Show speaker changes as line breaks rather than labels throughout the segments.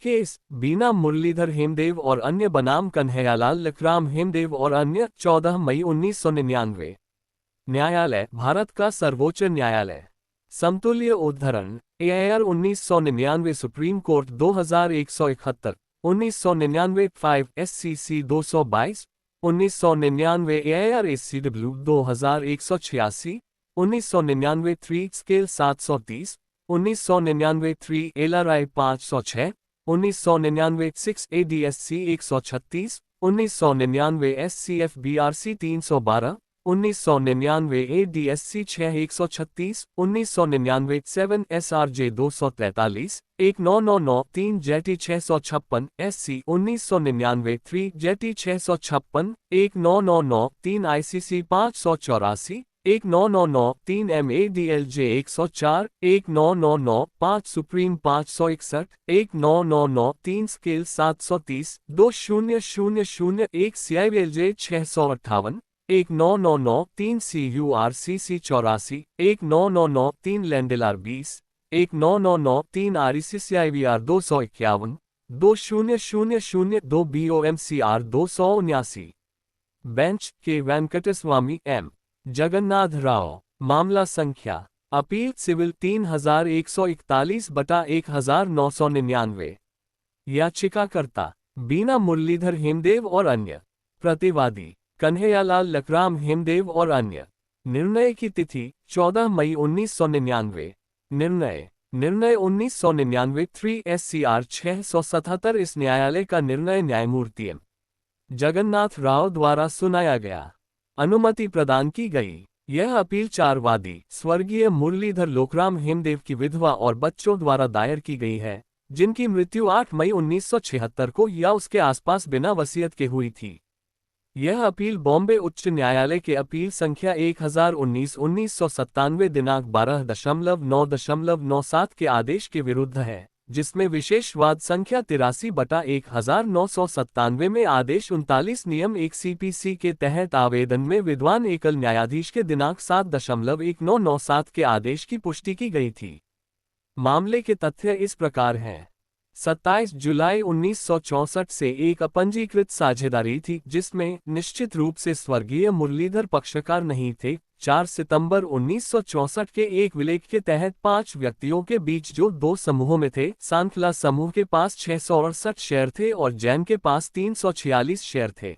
Case बीना मुरलीधर हेमदेव और अन्य बनाम कन्हैयालाल लखराम हेमदेव और अन्य 14 मई 1999। न्यायालय भारत का सर्वोच्च न्यायालय। समतुल्य उद्धरण AIR 1999 supreme court 2171 1999 5 SCC 222 1999 AIR ACW 2186 1999 3 scale 730 1999 3 LRI 506 1999 6 ADSC 136 1999 SCF BRC 312 1999 ADSC 6 136 1999 7 SRJ 243 1999 3 jetty 656 SC 1999 3 jetty 656 1999 3 ICC 584 1999 3 MADLJ 104 1999 5 supreme 561 1999 3 scale 730 2000 1 CIVLJ 658 1999 3 CURCC 84 1999 3 लैंडेलर 20 1999 3 RECCIVR 251 2000 2 BOMCR 279। Bench के वेंकटस्वामी M जगन्नाथ राव। मामला संख्या अपील सिविल 3141/1999। याचिकाकर्ता बीना मुरलीधर हेमदेव और अन्य। प्रतिवादी कन्हैयालाल लखराम हेमदेव और अन्य। निर्णय की तिथि 14 मई 1999। निर्णय 1999 3 SCR 677। इस न्यायालय का निर्णय न्यायमूर्ति M जगन्नाथ राव द्वारा सुनाया गया। अनुमति प्रदान की गई। यह अपील 4 वादी स्वर्गीय मुरलीधर लोकराम हेमदेव की विधवा और बच्चों द्वारा दायर की गई है, जिनकी मृत्यु 8 मई 1976 को या उसके आसपास बिना वसीयत के हुई थी। यह अपील बॉम्बे उच्च न्यायालय के अपील संख्या 1019/1997 दिनांक 12.9.97 के आदेश के विरुद्ध है, जिसमें विशेष वाद संख्या 83/1997 में आदेश 39 नियम 1 CPC के तहत आवेदन में विद्वान एकल न्यायाधीश के दिनांक 7.1997 के आदेश की पुष्टि की गई थी। मामले के तथ्य इस प्रकार हैं। 27 जुलाई 1964 से एक अपंजीकृत साझेदारी थी, जिसमें निश्चित रूप से स्वर्गीय मुरलीधर पक्षकार नहीं थे। 4 सितंबर 1964 के एक विलेख के तहत 5 व्यक्तियों के बीच जो 2 समूहों में थे, सांखला समूह के पास 668 शेयर थे और जैन के पास 346 शेयर थे।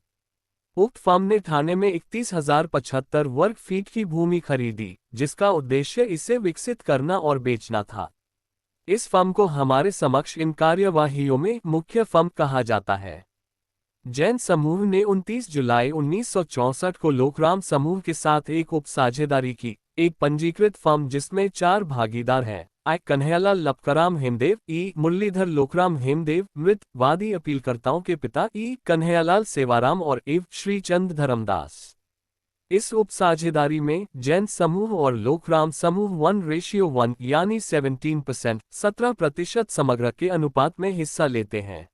उक्त फर्म ने थाने में 31,075 वर्ग फीट की भूमि खरीदी, जिसका उद्देश्य इसे विकसित करना और बेचना था। इस फर्म को हमारे समक्ष इन कार्यवाहियों में मुख्य फर्म कहा जाता है। जैन समूह ने 29 जुलाई 1964 को लोकराम समूह के साथ एक उपसाझेदारी की। एक पंजीकृत फर्म जिसमें 4 भागीदार हैं: आई कन्हैयालाल लखराम हेमदेव, ई मुरलीधर लोकराम हेमदेव मृत, वादी अपीलकर्ताओं के पिता ई कन्हैयालाल सेवाराम और एव श्रीचंद धर्मदास। इस उपसाझेदारी में जैन समूह और लोकराम समूह 1:1 यानी 17% 17% समग्र के अनुपात में हिस्सा लेते हैं।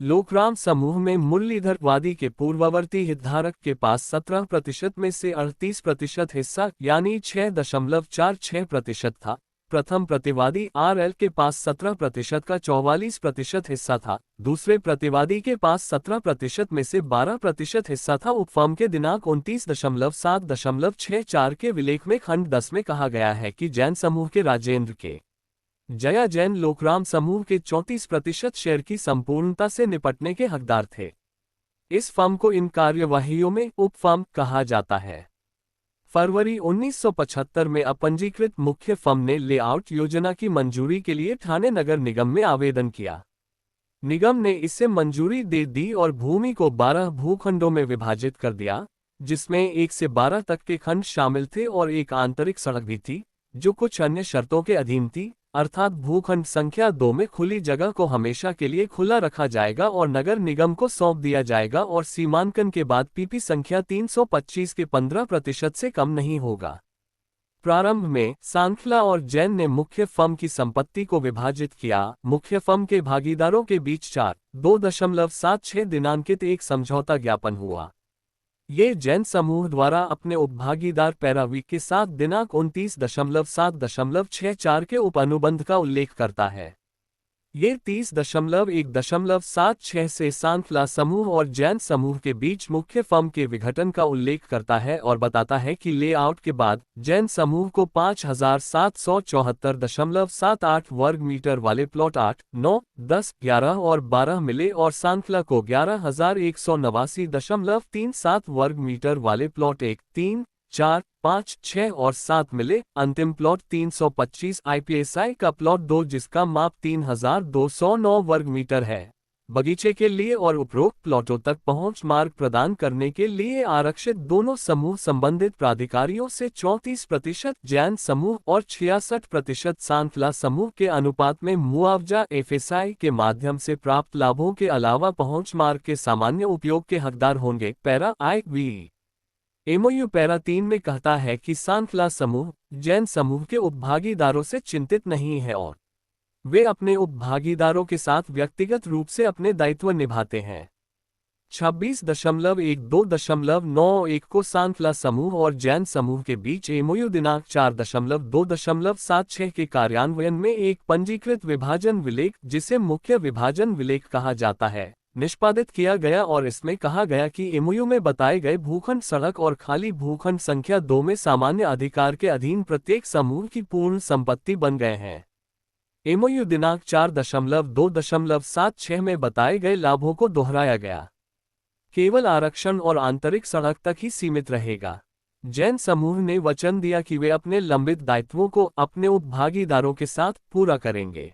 लोकराम समूह में मुरलीधर वादी के पूर्ववर्ती हितधारक के पास 17% में से 38% हिस्सा यानी 6.46% था। प्रथम प्रतिवादी RL के पास 17% का 44% हिस्सा था। दूसरे प्रतिवादी के पास 17% में से 12% हिस्सा था। उपफर्म के दिनांक 29.7.64 के विलेख में खंड 10 में कहा गया है कि जैन समूह के राजेंद्र के जया जैन लोकराम समूह के 34% शेयर की संपूर्णता से निपटने के हकदार थे। इस फर्म को इन कार्यवाहियों में उपफर्म कहा जाता है। फरवरी 1975 में अपंजीकृत मुख्य फर्म ने लेआउट योजना की मंजूरी के लिए ठाणे नगर निगम में आवेदन किया। निगम ने इसे मंजूरी दे दी और भूमि को 12 भूखंडों में विभाजित कर दिया, जिसमें 1 से 12 तक के खंड शामिल थे और एक आंतरिक सड़क भी थी, जो कुछ अन्य शर्तों के अधीन थी। अर्थात भूखंड संख्या 2 में खुली जगह को हमेशा के लिए खुला रखा जाएगा और नगर निगम को सौंप दिया जाएगा और सीमांकन के बाद पीपी संख्या 325 के 15% से कम नहीं होगा। प्रारंभ में सांखला और जैन ने मुख्य फर्म की संपत्ति को विभाजित किया। मुख्य फर्म के भागीदारों के बीच 4/2.76 दिनांकित एक समझौता ज्ञापन हुआ। ये जैन समूह द्वारा अपने उपभागीदार पैरावी के साथ दिनांक 29.7.64 के उपअनुबंध का उल्लेख करता है। ये 30.1.76 से सांख्ला समूह और जैन समूह के बीच मुख्य फर्म के विघटन का उल्लेख करता है और बताता है कि लेआउट के बाद जैन समूह को 5774.78 वर्ग मीटर वाले प्लॉट 8, 9, 10, 11 और 12 मिले और सांख्ला को 11,189.37 वर्ग मीटर वाले प्लॉट 1, 3, 4, 5, 6 और 7 मिले। अंतिम प्लॉट 325 IPSI का प्लॉट 2 जिसका माप 3209 वर्ग मीटर है। बगीचे के लिए और उपरोक्त प्लॉटों तक पहुंच मार्ग प्रदान करने के लिए आरक्षित दोनों समूह संबंधित प्राधिकारियों से 34% जैन समूह और 66% सांख्ला समूह के अनुपात में मुआवजा FSI के माध्यम से प्राप्त लाभों के अलावा पहुंच मार्ग के सामान्य उपयोग के हकदार होंगे। पैरा IV MOU पैरा 3 में कहता है कि सांख्ला समूह जैन समूह के उपभागीदारों से चिंतित नहीं है और वे अपने उपभागीदारों के साथ व्यक्तिगत रूप से अपने दायित्व निभाते हैं। 26.12.91 को सांख्ला समूह और जैन समूह के बीच MOU दिनांक 4.2.76 के कार्यान्वयन में एक पंजीकृत विभाजन विलेख, जिसे मुख्य विभाजन विलेख कहा जाता है, निष्पादित किया गया और इसमें कहा गया कि MOU में बताए गए भूखंड सड़क और खाली भूखंड संख्या 2 में सामान्य अधिकार के अधीन प्रत्येक समूह की पूर्ण संपत्ति बन गए हैं। MOU दिनांक 4.2.76 में बताए गए लाभों को दोहराया गया। केवल आरक्षण और आंतरिक सड़क तक ही सीमित रहेगा। जैन समूह ने वचन दिया कि वे अपने लंबित दायित्वों को अपने उपभागीदारों के साथ पूरा करेंगे।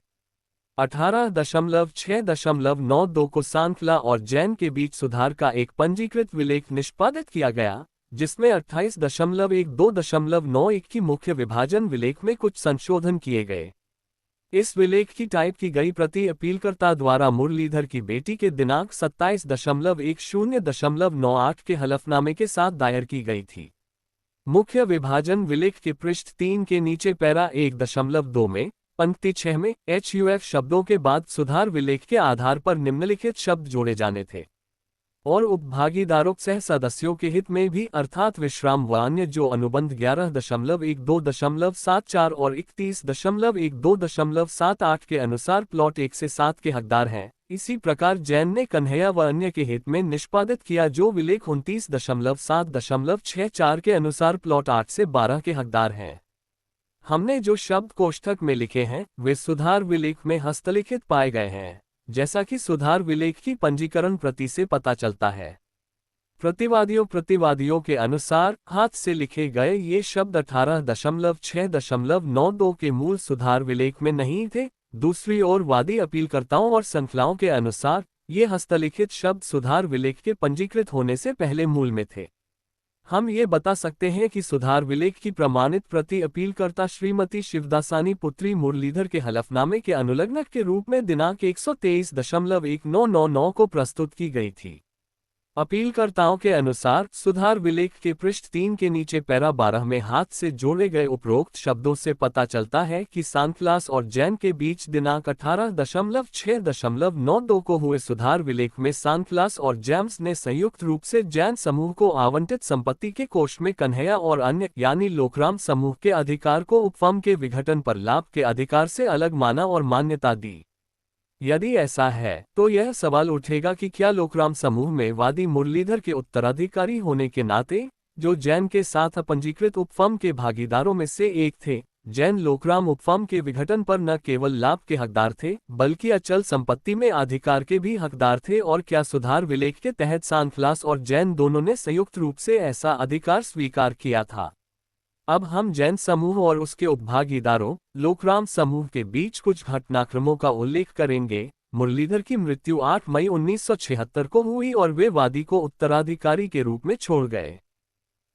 18.6.92 को सांख्ला और जैन के बीच सुधार का एक पंजीकृत विलेख निष्पादित किया गया, जिसमें 28.12.91 की मुख्य विभाजन विलेख में कुछ संशोधन किए गए। इस विलेख की टाइप की गई प्रति अपीलकर्ता द्वारा मुरलीधर की बेटी के दिनांक 27.10.98 के हलफनामे के साथ दायर की गई थी। मुख्य विभाजन विलेख के पृष्ठ 3 के नीचे पैरा 1.2 में पंक्ति 6 में HUF शब्दों के बाद सुधार विलेख के आधार पर निम्नलिखित शब्द जोड़े जाने थे और उपभागीदारों सह सदस्यों के हित में भी, अर्थात विश्राम व अन्य जो अनुबंध 11.12.74 और 31.12.78 के अनुसार प्लॉट 1 से 7 के हकदार हैं। इसी प्रकार जैन ने कन्हैया व अन्य के हित में निष्पादित किया जो विलेख 29.7.64 के अनुसार प्लॉट 8 से 12 के हकदार हैं। हमने जो शब्द कोष्ठक में लिखे हैं वे सुधार विलेख में हस्तलिखित पाए गए हैं, जैसा कि सुधार विलेख की पंजीकरण प्रति से पता चलता है। प्रतिवादियों के अनुसार हाथ से लिखे गए ये शब्द 18.6.92 के मूल सुधार विलेख में नहीं थे। दूसरी ओर वादी अपीलकर्ताओं और संख्लाओं के अनुसार ये हस्तलिखित शब्द सुधार विलेख के पंजीकृत होने से पहले मूल में थे। हम ये बता सकते हैं कि सुधार विलेख की प्रमाणित प्रति अपीलकर्ता श्रीमती शिवदासानी पुत्री मुरलीधर के हलफनामे के अनुलग्नक के रूप में दिनांक 123.1999 को प्रस्तुत की गई थी। अपीलकर्ताओं के अनुसार सुधार विलेख के पृष्ठ 3 के नीचे पैरा 12 में हाथ से जोड़े गए उपरोक्त शब्दों से पता चलता है कि सांख्लास और जैन के बीच दिनांक 18.6.92 को हुए सुधार विलेख में सांख्लास और जैम्स ने संयुक्त रूप से जैन समूह को आवंटित संपत्ति के कोष में कन्हैया और अन्य यानी लोकराम समूह के अधिकार को उपफर्म के विघटन पर लाभ के अधिकार से अलग माना और मान्यता दी। यदि ऐसा है तो यह सवाल उठेगा कि क्या लोकराम समूह में वादी मुरलीधर के उत्तराधिकारी होने के नाते, जो जैन के साथ पंजीकृत उपफर्म के भागीदारों में से एक थे, जैन लोकराम उपफर्म के विघटन पर न केवल लाभ के हकदार थे बल्कि अचल संपत्ति में अधिकार के भी हकदार थे, और क्या सुधार विलेख के तहत सांख्लास और जैन दोनों ने संयुक्त रूप से ऐसा अधिकार स्वीकार किया था। अब हम जैन समूह और उसके उपभागीदारों लोकराम समूह के बीच कुछ घटनाक्रमों का उल्लेख करेंगे। मुरलीधर की मृत्यु 8 मई 1976 को हुई और वे वादी को उत्तराधिकारी के रूप में छोड़ गए।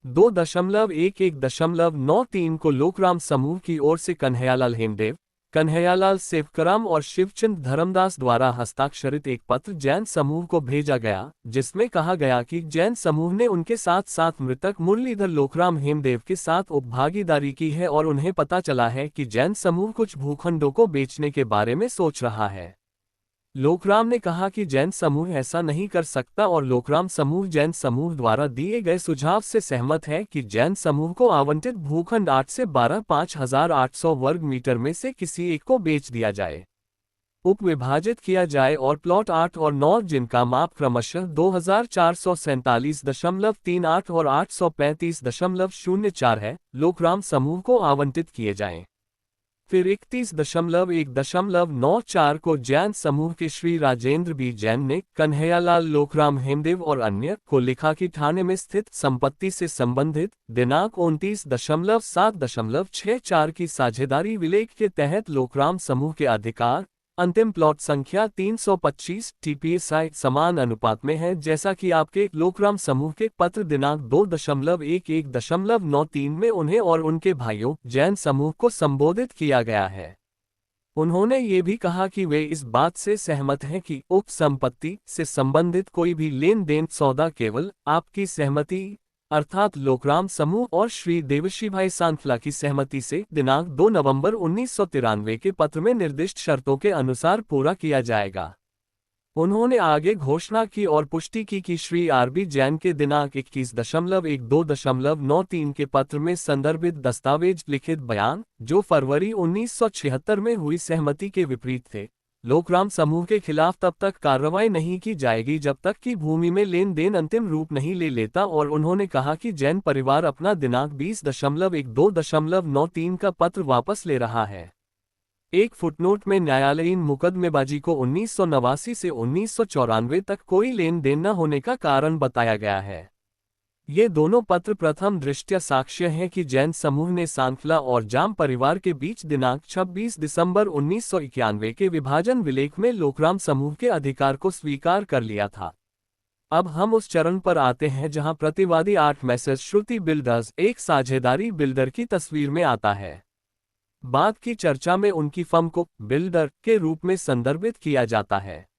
2.11.93 को लोकराम समूह की ओर से कन्हैयालाल हेमदेव, कन्हैयालाल सेवकराम और शिवचंद धर्मदास द्वारा हस्ताक्षरित एक पत्र जैन समूह को भेजा गया, जिसमें कहा गया कि जैन समूह ने उनके साथ साथ मृतक मुरलीधर लोकराम हेमदेव के साथ उपभागीदारी की है और उन्हें पता चला है कि जैन समूह कुछ भूखंडों को बेचने के बारे में सोच रहा है। लोकराम ने कहा कि जैन समूह ऐसा नहीं कर सकता और लोकराम समूह जैन समूह द्वारा दिए गए सुझाव से सहमत है कि जैन समूह को आवंटित भूखंड 8 से 12 5,800 वर्ग मीटर में से किसी एक को बेच दिया जाए। उपविभाजित किया जाए और प्लॉट 8 और 9 जिनका माप क्रमशः 2447.38 और 835.04 है, लोकराम समूह को आवंटित किए जाएं। फिर 31.1.94 को जैन समूह के श्री राजेंद्र बी जैन ने कन्हैयालाल लोकराम हेमदेव और अन्य को लिखा कि थाने में स्थित संपत्ति से संबंधित दिनांक 29.7.64 की साझेदारी विलेख के तहत लोकराम समूह के अधिकार अंतिम प्लॉट संख्या 325 टीपीएसआई समान अनुपात में है, जैसा कि आपके लोकराम समूह के पत्र दिनांक 2.11.93 में उन्हें और उनके भाइयों जैन समूह को संबोधित किया गया है। उन्होंने ये भी कहा कि वे इस बात से सहमत हैं कि उक्त संपत्ति से संबंधित कोई भी लेन देन सौदा केवल आपकी सहमति अर्थात लोकराम समूह और श्री देवश्रीभाई सांखला की सहमति से दिनांक 2 नवंबर 1993 के पत्र में निर्दिष्ट शर्तों के अनुसार पूरा किया जाएगा। उन्होंने आगे घोषणा की और पुष्टि की कि श्री आरबी जैन के दिनांक 21.12.93 के पत्र में संदर्भित दस्तावेज लिखित बयान, जो फरवरी 1976 में हुई सहमति के विपरीत थे, लोकराम समूह के खिलाफ तब तक कार्रवाई नहीं की जाएगी जब तक कि भूमि में लेन देन अंतिम रूप नहीं ले लेता। और उन्होंने कहा कि जैन परिवार अपना दिनांक 20.12.93 का पत्र वापस ले रहा है। एक फुटनोट में न्यायालयीन मुकदमेबाजी को 1989 से 1994 तक कोई लेन देन न होने का कारण बताया गया है। ये दोनों पत्र प्रथम दृष्टया साक्ष्य हैं कि जैन समूह ने सांखला और जाम परिवार के बीच दिनांक 26 दिसंबर 1991 के विभाजन विलेख में लोकराम समूह के अधिकार को स्वीकार कर लिया था। अब हम उस चरण पर आते हैं जहां प्रतिवादी 8 मैसेज श्रुति बिल्डर्स एक साझेदारी बिल्डर की तस्वीर में आता है। बाद की चर्चा में उनकी फर्म को बिल्डर के रूप में संदर्भित किया जाता है।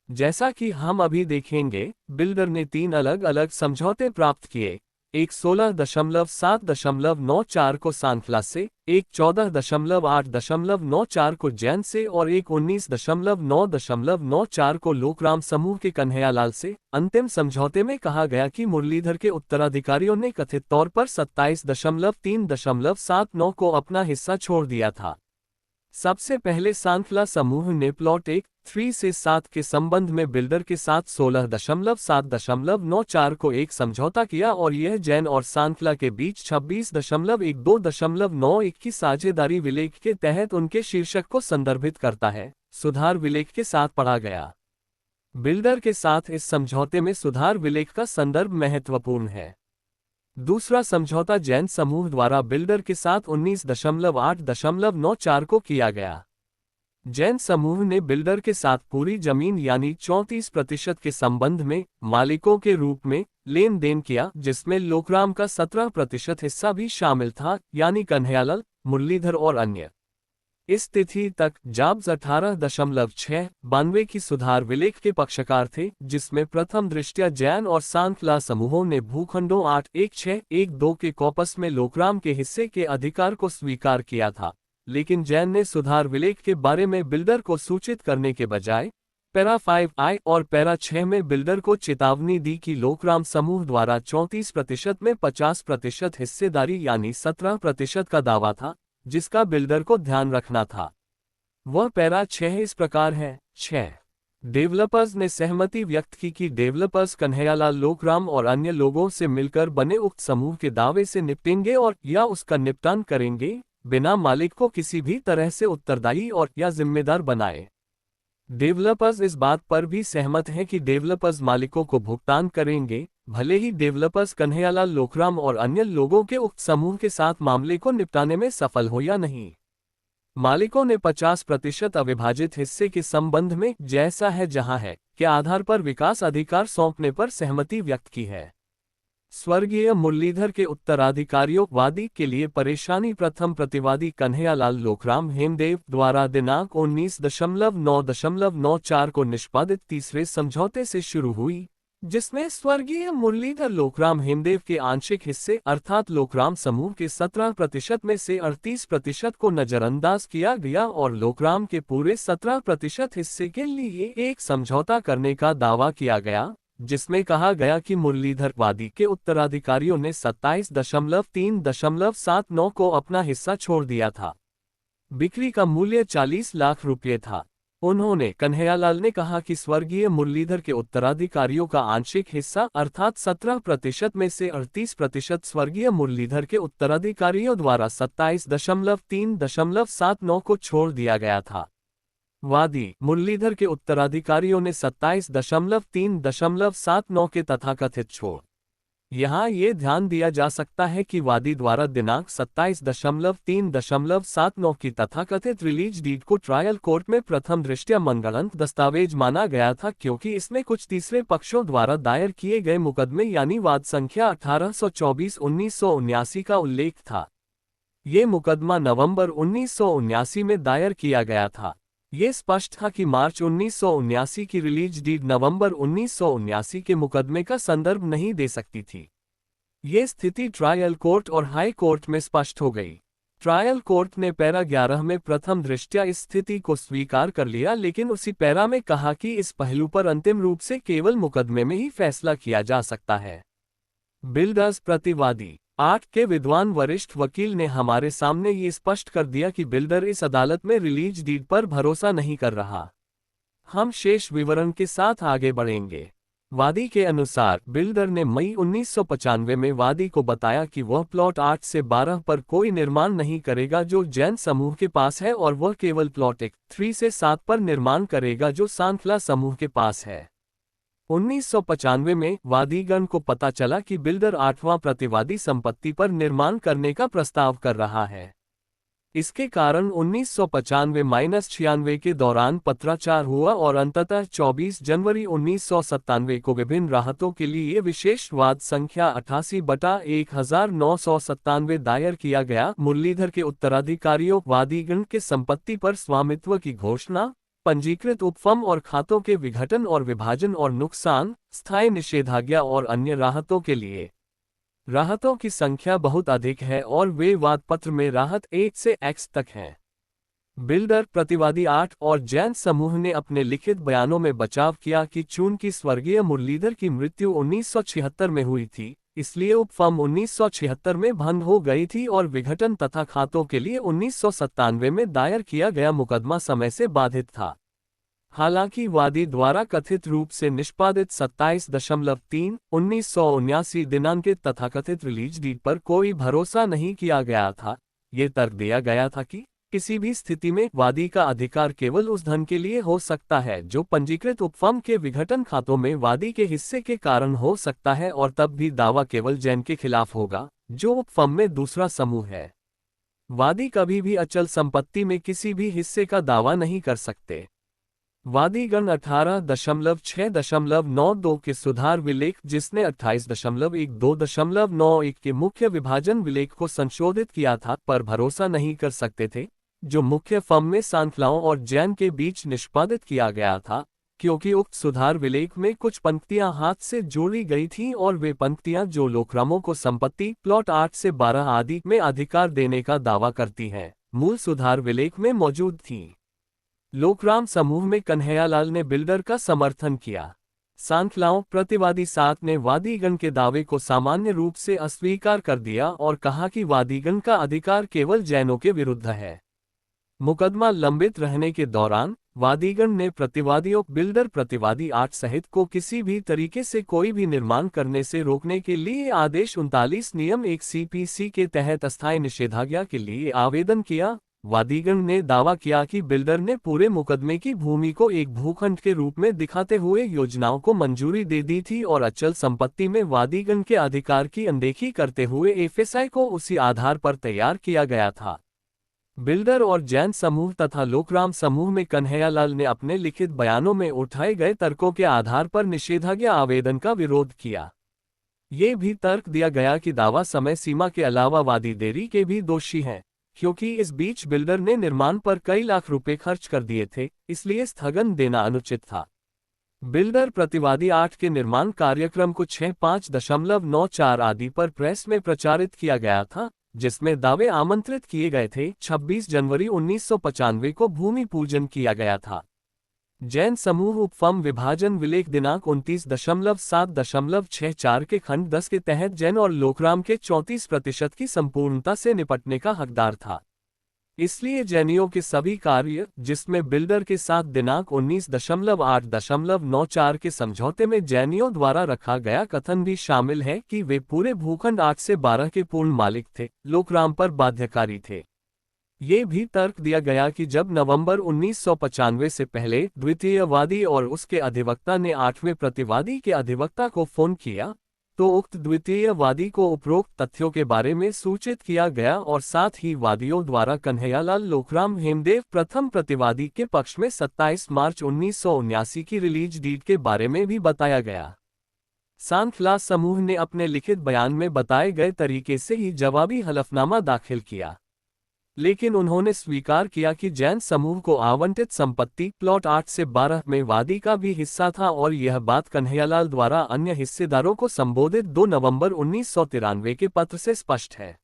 जैसा कि हम अभी देखेंगे, बिल्डर ने 3 अलग अलग समझौते प्राप्त किए, एक 16.7.94 को सांखला से, एक 14.8.94 को जैन से और एक 19.9.94 को लोकराम समूह के कन्हैयालाल से। अंतिम समझौते में कहा गया कि मुरलीधर के उत्तराधिकारियों ने कथित तौर पर 27.3.79 को अपना हिस्सा छोड़ दिया था। सबसे पहले सांखला समूह ने प्लॉट 1, 3 से 7 के संबंध में बिल्डर के साथ 16.7.94 को एक समझौता किया और यह जैन और सांखला के बीच 26.12.91 की साझेदारी विलेख के तहत उनके शीर्षक को संदर्भित करता है। सुधार विलेख के साथ पढ़ा गया। बिल्डर के साथ इस समझौते में सुधार विलेख का संदर्भ महत्वपूर्ण है। दूसरा समझौता जैन समूह द्वारा बिल्डर के साथ 19.8.94 को किया गया। जैन समूह ने बिल्डर के साथ पूरी जमीन यानी 34% के संबंध में मालिकों के रूप में लेन देन किया, जिसमें लोकराम का 17% हिस्सा भी शामिल था, यानी कन्हैयालाल, मुरलीधर और अन्य। इस तिथि तक जाब्स 18.692 की सुधार विलेख के पक्षकार थे, जिसमें प्रथम दृष्टया जैन और सांखला समूहों ने भूखंडों 81612 के कॉपस में लोकराम के हिस्से के अधिकार को स्वीकार किया था, लेकिन जैन ने सुधार विलेख के बारे में बिल्डर को सूचित करने के बजाय पैरा 5I और पैरा 6 में बिल्डर को चेतावनी दी कि लोकराम समूह द्वारा 34% में 50% हिस्सेदारी यानी 17% का दावा था, जिसका बिल्डर को ध्यान रखना था। वह पैरा 6 इस प्रकार है। 6 डेवलपर्स ने सहमति व्यक्त की कि डेवलपर्स कन्हैयालाल लोकराम और अन्य लोगों से मिलकर बने उक्त समूह के दावे से निपटेंगे और या उसका निपटान करेंगे, बिना मालिक को किसी भी तरह से उत्तरदायी और या जिम्मेदार बनाए। डेवलपर्स इस बात पर भी सहमत हैं कि डेवलपर्स मालिकों को भुगतान करेंगे, भले ही डेवलपर्स कन्हैयालाल लोकराम और अन्य लोगों के उक्त समूह के साथ मामले को निपटाने में सफल हो या नहीं। मालिकों ने 50% अविभाजित हिस्से के संबंध में जैसा है जहां है के आधार पर विकास अधिकार सौंपने पर सहमति व्यक्त की है। स्वर्गीय मुरलीधर के उत्तराधिकारियों वादी के लिए परेशानी प्रथम प्रतिवादी कन्हैयालाल लोकराम हेमदेव द्वारा दिनांक 19.9.94 को निष्पादित तीसरे समझौते से शुरू हुई, जिसमें स्वर्गीय मुरलीधर लोकराम हेमदेव के आंशिक हिस्से अर्थात लोकराम समूह के 17% में से 38% को नजरअंदाज किया गया और लोकराम के पूरे 17% हिस्से के लिए एक समझौता करने का दावा किया गया, जिसमें कहा गया कि मुरलीधर वादी के उत्तराधिकारियों ने 27.3.79 को अपना हिस्सा छोड़ दिया था। बिक्री का मूल्य 40 लाख रुपये था। उन्होंने कन्हैयालाल ने कहा कि स्वर्गीय मुरलीधर के उत्तराधिकारियों का आंशिक हिस्सा अर्थात 17% में से 38% स्वर्गीय मुरलीधर के उत्तराधिकारियों द्वारा 27.379 को छोड़ दिया गया था। वादी मुरलीधर के उत्तराधिकारियों ने 27.379 के तथाकथित छोड़। यहाँ ये ध्यान दिया जा सकता है कि वादी द्वारा दिनांक 27.379 की तथाकथित रिलीज डीड को ट्रायल कोर्ट में प्रथम दृष्टया मनगढ़ंत दस्तावेज माना गया था, क्योंकि इसमें कुछ तीसरे पक्षों द्वारा दायर किए गए मुकदमे यानी वाद संख्या 1824-1979 का उल्लेख था। ये मुकदमा नवंबर 1979 में दायर किया गया था। ये स्पष्ट था कि मार्च 1979 की रिलीज डीड नवंबर 1979 के मुकदमे का संदर्भ नहीं दे सकती थी। ये स्थिति ट्रायल कोर्ट और हाई कोर्ट में स्पष्ट हो गई। ट्रायल कोर्ट ने पैरा 11 में प्रथम दृष्टया इस स्थिति को स्वीकार कर लिया, लेकिन उसी पैरा में कहा कि इस पहलू पर अंतिम रूप से केवल मुकदमे में ही फैसला किया जा सकता है। बिल्डर्स प्रतिवादी 8 के विद्वान वरिष्ठ वकील ने हमारे सामने ये स्पष्ट कर दिया कि बिल्डर इस अदालत में रिलीज डीड पर भरोसा नहीं कर रहा। हम शेष विवरण के साथ आगे बढ़ेंगे। वादी के अनुसार बिल्डर ने मई 1995 में वादी को बताया कि वह प्लॉट 8 से 12 पर कोई निर्माण नहीं करेगा जो जैन समूह के पास है, और वह केवल प्लॉट 3 से 7 पर निर्माण करेगा जो सांखला समूह के पास है। 1995 में वादीगण को पता चला कि बिल्डर 8वां प्रतिवादी संपत्ति पर निर्माण करने का प्रस्ताव कर रहा है। इसके कारण 1995-96 के दौरान पत्राचार हुआ और अंततः 24 जनवरी 1997 को विभिन्न राहतों के लिए विशेष वाद संख्या 88/1997 दायर किया गया। मुरलीधर के उत्तराधिकारियों वादीगण के संपत्ति पर स्वामित्व की घोषणा, पंजीकृत उपफर्म और खातों के विघटन और विभाजन और नुकसान, स्थायी निषेधाज्ञा और अन्य राहतों के लिए। राहतों की संख्या बहुत अधिक है और वे वाद पत्र में राहत 1 से X तक हैं। बिल्डर प्रतिवादी 8 और जैन समूह ने अपने लिखित बयानों में बचाव किया कि चूंकि स्वर्गीय मुरलीधर की मृत्यु 1976 में हुई थी, इसलिए उपफर्म 1976 में बंद हो गई थी और विघटन तथा खातों के लिए 1997 में दायर किया गया मुकदमा समय से बाधित था। हालांकि वादी द्वारा कथित रूप से निष्पादित 27.3/1979 दिनांकित तथाकथित रिलीज डीड पर कोई भरोसा नहीं किया गया था, ये तर्क दिया गया था कि किसी भी स्थिति में वादी का अधिकार केवल उस धन के लिए हो सकता है जो पंजीकृत उपफर्म के विघटन खातों में वादी के हिस्से के कारण हो सकता है, और तब भी दावा केवल जैन के खिलाफ होगा जो उपफर्म में दूसरा समूह है। वादी कभी भी अचल संपत्ति में किसी भी हिस्से का दावा नहीं कर सकते। वादीगण 18.6.92 के सुधार विलेख, जिसने 28.12.91 के मुख्य विभाजन विलेख को संशोधित किया था, पर भरोसा नहीं कर सकते थे, जो मुख्य फर्म में सांखलाओं और जैन के बीच निष्पादित किया गया था, क्योंकि उक्त सुधार विलेख में कुछ पंक्तियां हाथ से जोड़ी गई थीं और वे पंक्तियां जो लोकरामों को संपत्ति प्लॉट 8 से 12 आदि में अधिकार देने का दावा करती हैं, मूल सुधार विलेख में मौजूद थीं। लोकराम समूह में कन्हैयालाल ने बिल्डर का समर्थन किया। सांखलाओं प्रतिवादी 7 ने वादीगण के दावे को सामान्य रूप से अस्वीकार कर दिया और कहा कि वादीगण का अधिकार केवल जैनों के विरुद्ध है। मुकदमा लंबित रहने के दौरान वादीगण ने प्रतिवादियों बिल्डर प्रतिवादी 8 सहित को किसी भी तरीके से कोई भी निर्माण करने से रोकने के लिए आदेश 39 नियम 1 CPC के तहत अस्थायी निषेधाज्ञा के लिए आवेदन किया। वादीगण ने दावा किया कि बिल्डर ने पूरे मुकदमे की भूमि को एक भूखंड के रूप में दिखाते हुए योजनाओं को मंजूरी दे दी थी और अचल संपत्ति में वादीगण के अधिकार की अनदेखी करते हुए FSI को उसी आधार पर तैयार किया गया था। बिल्डर और जैन समूह तथा लोकराम समूह में कन्हैयालाल ने अपने लिखित बयानों में उठाए गए तर्कों के आधार पर निषेधाज्ञा आवेदन का विरोध किया। ये भी तर्क दिया गया कि दावा समय सीमा के अलावा वादी देरी के भी दोषी हैं, क्योंकि इस बीच बिल्डर ने निर्माण पर कई लाख रुपए खर्च कर दिए थे, इसलिए स्थगन देना अनुचित था। बिल्डर प्रतिवादी 8 के निर्माण कार्यक्रम को 6.5.94 आदि पर प्रेस में प्रचारित किया गया था, जिसमें दावे आमंत्रित किए गए थे। 26 जनवरी 1995 को भूमि पूजन किया गया था। जैन समूह उपफर्म विभाजन विलेख दिनांक 29.7.64 के खंड 10 के तहत जैन और लोकराम के 34% की संपूर्णता से निपटने का हकदार था। इसलिए जैनियों के सभी कार्य, जिसमें बिल्डर के साथ दिनांक 19.8.94 के समझौते में जैनियों द्वारा रखा गया कथन भी शामिल है कि वे पूरे भूखंड 8 से 12 के पूर्ण मालिक थे, लोकराम पर बाध्यकारी थे। ये भी तर्क दिया गया कि जब नवंबर 1995 से पहले द्वितीय वादी और उसके अधिवक्ता ने 8वें प्रतिवादी के अधिवक्ता को फोन किया, तो उक्त द्वितीय वादी को उपरोक्त तथ्यों के बारे में सूचित किया गया और साथ ही वादियों द्वारा कन्हैयालाल लोकराम हेमदेव प्रथम प्रतिवादी के पक्ष में 27 मार्च 1979 की रिलीज डीड के बारे में भी बताया गया। सांखला समूह ने अपने लिखित बयान में बताए गए तरीके से ही जवाबी हलफनामा दाखिल किया, लेकिन उन्होंने स्वीकार किया कि जैन समूह को आवंटित संपत्ति प्लॉट 8 से 12 में वादी का भी हिस्सा था और यह बात कन्हैयालाल द्वारा अन्य हिस्सेदारों को संबोधित 2 नवंबर 1993 के पत्र से स्पष्ट है।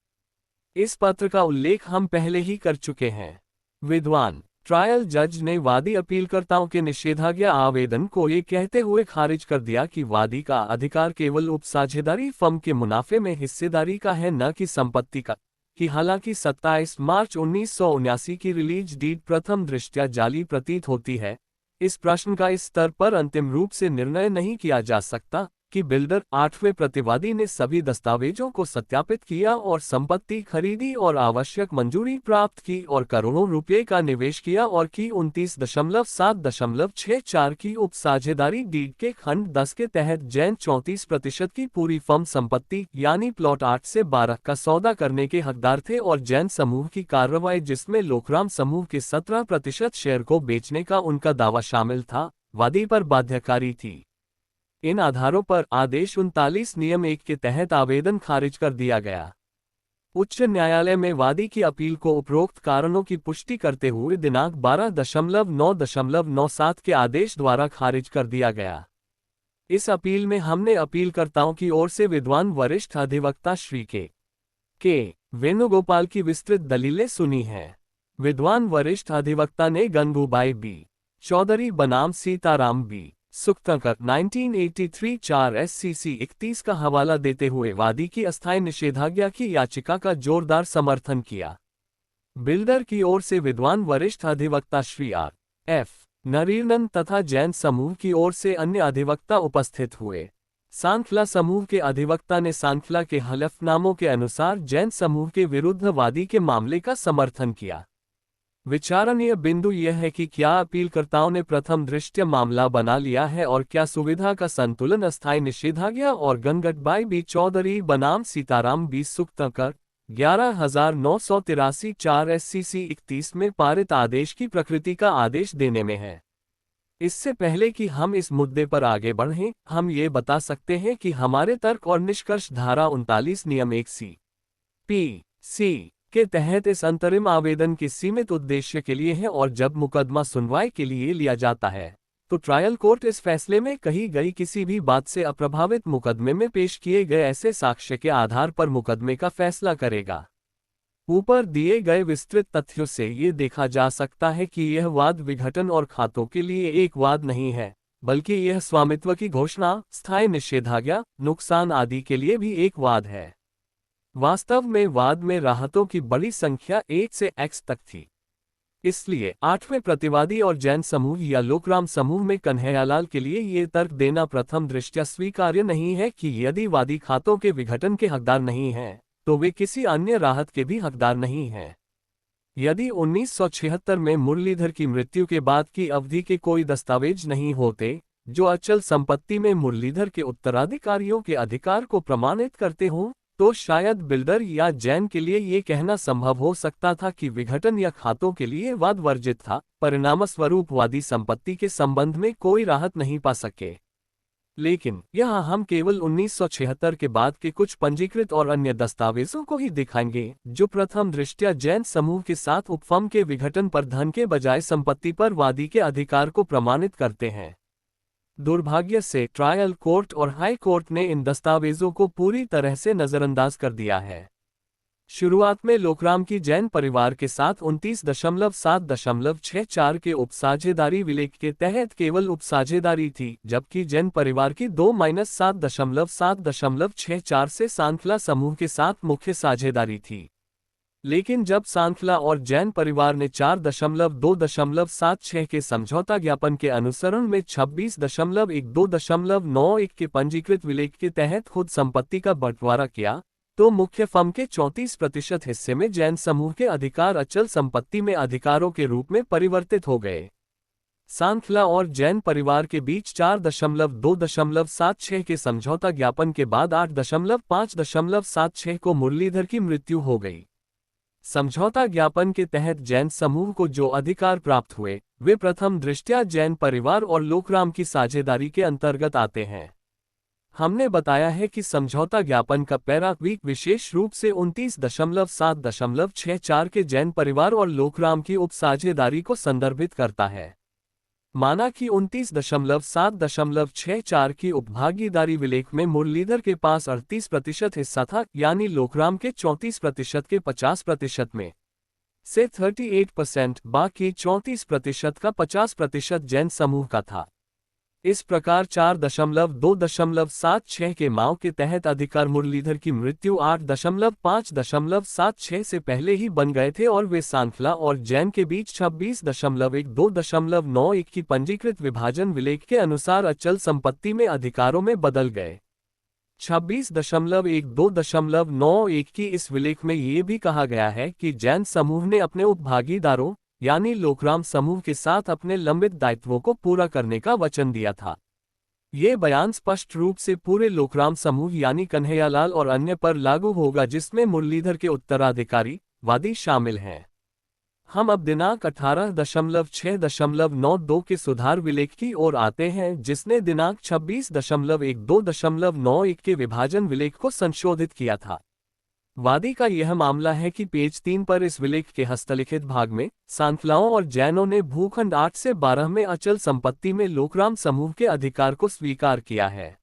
इस पत्र का उल्लेख हम पहले ही कर चुके हैं। विद्वान ट्रायल जज ने वादी अपीलकर्ताओं के निषेधाज्ञा आवेदन को ये कहते हुए खारिज कर दिया कि वादी का अधिकार केवल उपसाझेदारी फर्म के मुनाफे में हिस्सेदारी का है, न कि संपत्ति का, कि हालांकि 27 मार्च 1979 की रिलीज डीड प्रथम दृष्टया जाली प्रतीत होती है, इस प्रश्न का इस स्तर पर अंतिम रूप से निर्णय नहीं किया जा सकता कि बिल्डर 8वें प्रतिवादी ने सभी दस्तावेजों को सत्यापित किया और संपत्ति खरीदी और आवश्यक मंजूरी प्राप्त की और करोड़ों रुपये का निवेश किया और कि 29.7.64 की उपसाझेदारी डीड के खंड 10 के तहत जैन 34% की पूरी फर्म संपत्ति यानी प्लॉट 8 से 12 का सौदा करने के हकदार थे और जैन समूह की कार्रवाई जिसमें लोकराम समूह के 17% शेयर को बेचने का उनका दावा शामिल था, वादी पर बाध्यकारी थी। इन आधारों पर आदेश 39 नियम 1 के तहत आवेदन खारिज कर दिया गया। उच्च न्यायालय में वादी की अपील को उपरोक्त कारणों की पुष्टि करते हुए दिनांक 12.9.97 के आदेश द्वारा खारिज कर दिया गया। इस अपील में हमने अपीलकर्ताओं की ओर से विद्वान वरिष्ठ अधिवक्ता श्री के वेणुगोपाल की विस्तृत दलीलें सुनी हैं। विद्वान वरिष्ठ अधिवक्ता ने गंगूबाई बी चौधरी बनाम सीताराम बी सुक्तकर 1983 4 SCC 31 का हवाला देते हुए वादी की अस्थायी निषेधाज्ञा की याचिका का जोरदार समर्थन किया। बिल्डर की ओर से विद्वान वरिष्ठ अधिवक्ता श्री R.F. नरीनन तथा जैन समूह की ओर से अन्य अधिवक्ता उपस्थित हुए। सांखला समूह के अधिवक्ता ने सांखला के हलफनामों के अनुसार जैन समूह के विरुद्ध वादी के मामले का समर्थन किया। विचारणीय बिंदु यह है कि क्या अपीलकर्ताओं ने प्रथम दृष्टया मामला बना लिया है और क्या सुविधा का संतुलन अस्थायी निषेधाज्ञा और गंगूबाई बी चौधरी बनाम सीताराम बी सुक्तकर 11,983 4 SCC 31 में पारित आदेश की प्रकृति का आदेश देने में है। इससे पहले कि हम इस मुद्दे पर आगे बढ़ें, हम ये बता सकते हैं कि हमारे तर्क और निष्कर्ष धारा 39 नियम 1 CPC के तहत इस अंतरिम आवेदन के सीमित उद्देश्य के लिए है और जब मुकदमा सुनवाई के लिए लिया जाता है, तो ट्रायल कोर्ट इस फैसले में कही गई किसी भी बात से अप्रभावित मुकदमे में पेश किए गए ऐसे साक्ष्य के आधार पर मुकदमे का फैसला करेगा। ऊपर दिए गए विस्तृत तथ्यों से ये देखा जा सकता है कि यह वाद विघटन और खातों के लिए एक वाद नहीं है, बल्कि यह स्वामित्व की घोषणा, स्थायी निषेधाज्ञा, नुकसान आदि के लिए भी एक वाद है। वास्तव में वाद में राहतों की बड़ी संख्या 1 से X तक थी। इसलिए 8वें प्रतिवादी और जैन समूह या लोकराम समूह में कन्हैयालाल के लिए ये तर्क देना प्रथम दृष्टया स्वीकार्य नहीं है कि यदि वादी खातों के विघटन के हकदार नहीं हैं, तो वे किसी अन्य राहत के भी हकदार नहीं हैं। यदि 1976 में मुरलीधर की मृत्यु के बाद की अवधि के कोई दस्तावेज नहीं होते जो अचल संपत्ति में मुरलीधर के उत्तराधिकारियों के अधिकार को प्रमाणित करते हों, तो शायद बिल्डर या जैन के लिए ये कहना संभव हो सकता था कि विघटन या खातों के लिए वाद वर्जित था, परिणामस्वरूप वादी संपत्ति के संबंध में कोई राहत नहीं पा सके। लेकिन यहाँ हम केवल 1976 के बाद के कुछ पंजीकृत और अन्य दस्तावेजों को ही दिखाएंगे जो प्रथम दृष्टया जैन समूह के साथ उपफर्म के विघटन पर धन के बजाय संपत्ति पर वादी के अधिकार को प्रमाणित करते हैं। दुर्भाग्य से ट्रायल कोर्ट और हाई कोर्ट ने इन दस्तावेजों को पूरी तरह से नजरअंदाज कर दिया है। शुरुआत में लोकराम की जैन परिवार के साथ 29.7.64 के उपसाझेदारी विलेख के तहत केवल उपसाझेदारी थी, जबकि जैन परिवार की 2-7.7.64 से सांखला समूह के साथ मुख्य साझेदारी थी। लेकिन जब सांखला और जैन परिवार ने 4.2.76 के समझौता ज्ञापन के अनुसरण में 26.12.91 के पंजीकृत विलेख के तहत खुद संपत्ति का बंटवारा किया, तो मुख्य फर्म के 34% हिस्से में जैन समूह के अधिकार अचल संपत्ति में अधिकारों के रूप में परिवर्तित हो गए। सांखला और जैन परिवार के बीच 4.2.76 के समझौता ज्ञापन के बाद 8.5.76 को मुरलीधर की मृत्यु हो गई। समझौता ज्ञापन के तहत जैन समूह को जो अधिकार प्राप्त हुए, वे प्रथम दृष्टया जैन परिवार और लोकराम की साझेदारी के अंतर्गत आते हैं। हमने बताया है कि समझौता ज्ञापन का पैरा वीक विशेष रूप से 29.7.64 के जैन परिवार और लोकराम की उपसाझेदारी को संदर्भित करता है। माना कि 29.7.64 की उपभागीदारी विलेख में मुरलीधर के पास 38% हिस्सा था, यानी लोकराम के 34% के 50% में से 38%, बाकी 34% का 50% जैन समूह का था। इस प्रकार 4.2.76 के माव के तहत अधिकार मुरलीधर की मृत्यु 8.5.76 से पहले ही बन गए थे और वे सांखला और जैन के बीच 26.12.91 की पंजीकृत विभाजन विलेख के अनुसार अचल संपत्ति में अधिकारों में बदल गए। 26.12.91 की इस विलेख में ये भी कहा गया है कि जैन समूह ने अपने उपभागीदारों यानी लोकराम समूह के साथ अपने लंबित दायित्वों को पूरा करने का वचन दिया था। ये बयान स्पष्ट रूप से पूरे लोकराम समूह यानी कन्हैयालाल और अन्य पर लागू होगा, जिसमें मुरलीधर के उत्तराधिकारी वादी शामिल हैं। हम अब दिनांक 18.6.92 के सुधार विलेख की ओर आते हैं, जिसने दिनांक 26.12.91 के विभाजन विलेख को संशोधित किया था। वादी का यह मामला है कि पेज 3 पर इस विलेख के हस्तलिखित भाग में सांखलाओं और जैनों ने भूखंड 8 से 12 में अचल संपत्ति में लोकराम समूह के अधिकार को स्वीकार किया है।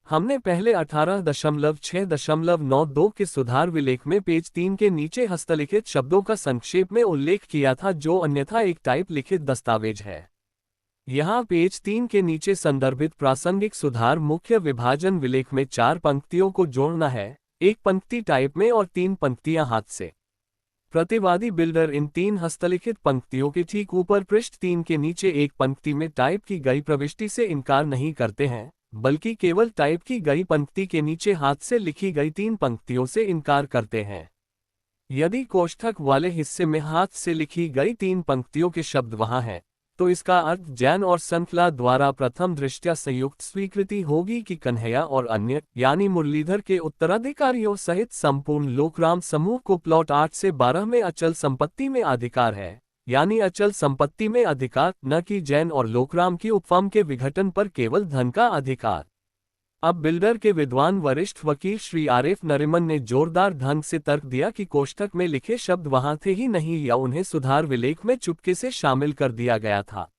हमने पहले 18.6.92 के सुधार विलेख में पेज 3 के नीचे हस्तलिखित शब्दों का संक्षेप में उल्लेख किया था, जो अन्यथा एक टाइप लिखित दस्तावेज है। यहाँ पेज 3 के नीचे संदर्भित प्रासंगिक सुधार मुख्य विभाजन विलेख में 4 पंक्तियों को जोड़ना है, एक पंक्ति टाइप में और 3 पंक्तियां हाथ से। प्रतिवादी बिल्डर इन 3 हस्तलिखित पंक्तियों के ठीक ऊपर पृष्ठ 3 के नीचे एक पंक्ति में टाइप की गई प्रविष्टि से इनकार नहीं करते हैं, बल्कि केवल टाइप की गई पंक्ति के नीचे हाथ से लिखी गई 3 पंक्तियों से इनकार करते हैं। यदि कोष्ठक वाले हिस्से में हाथ से लिखी गई 3 पंक्तियों के शब्द वहां हैं, तो इसका अर्थ जैन और सांखला द्वारा प्रथम दृष्टया संयुक्त स्वीकृति होगी कि कन्हैया और अन्य यानी मुरलीधर के उत्तराधिकारियों सहित संपूर्ण लोकराम समूह को प्लॉट 8 से 12 में अचल संपत्ति में अधिकार है, यानी अचल संपत्ति में अधिकार, न कि जैन और लोकराम की उपफर्म के विघटन पर केवल धन का अधिकार। अब बिल्डर के विद्वान वरिष्ठ वकील श्री आरिफ नरिमन ने जोरदार ढंग से तर्क दिया कि कोष्ठक में लिखे शब्द वहां थे ही नहीं या उन्हें सुधार विलेख में चुपके से शामिल कर दिया गया था।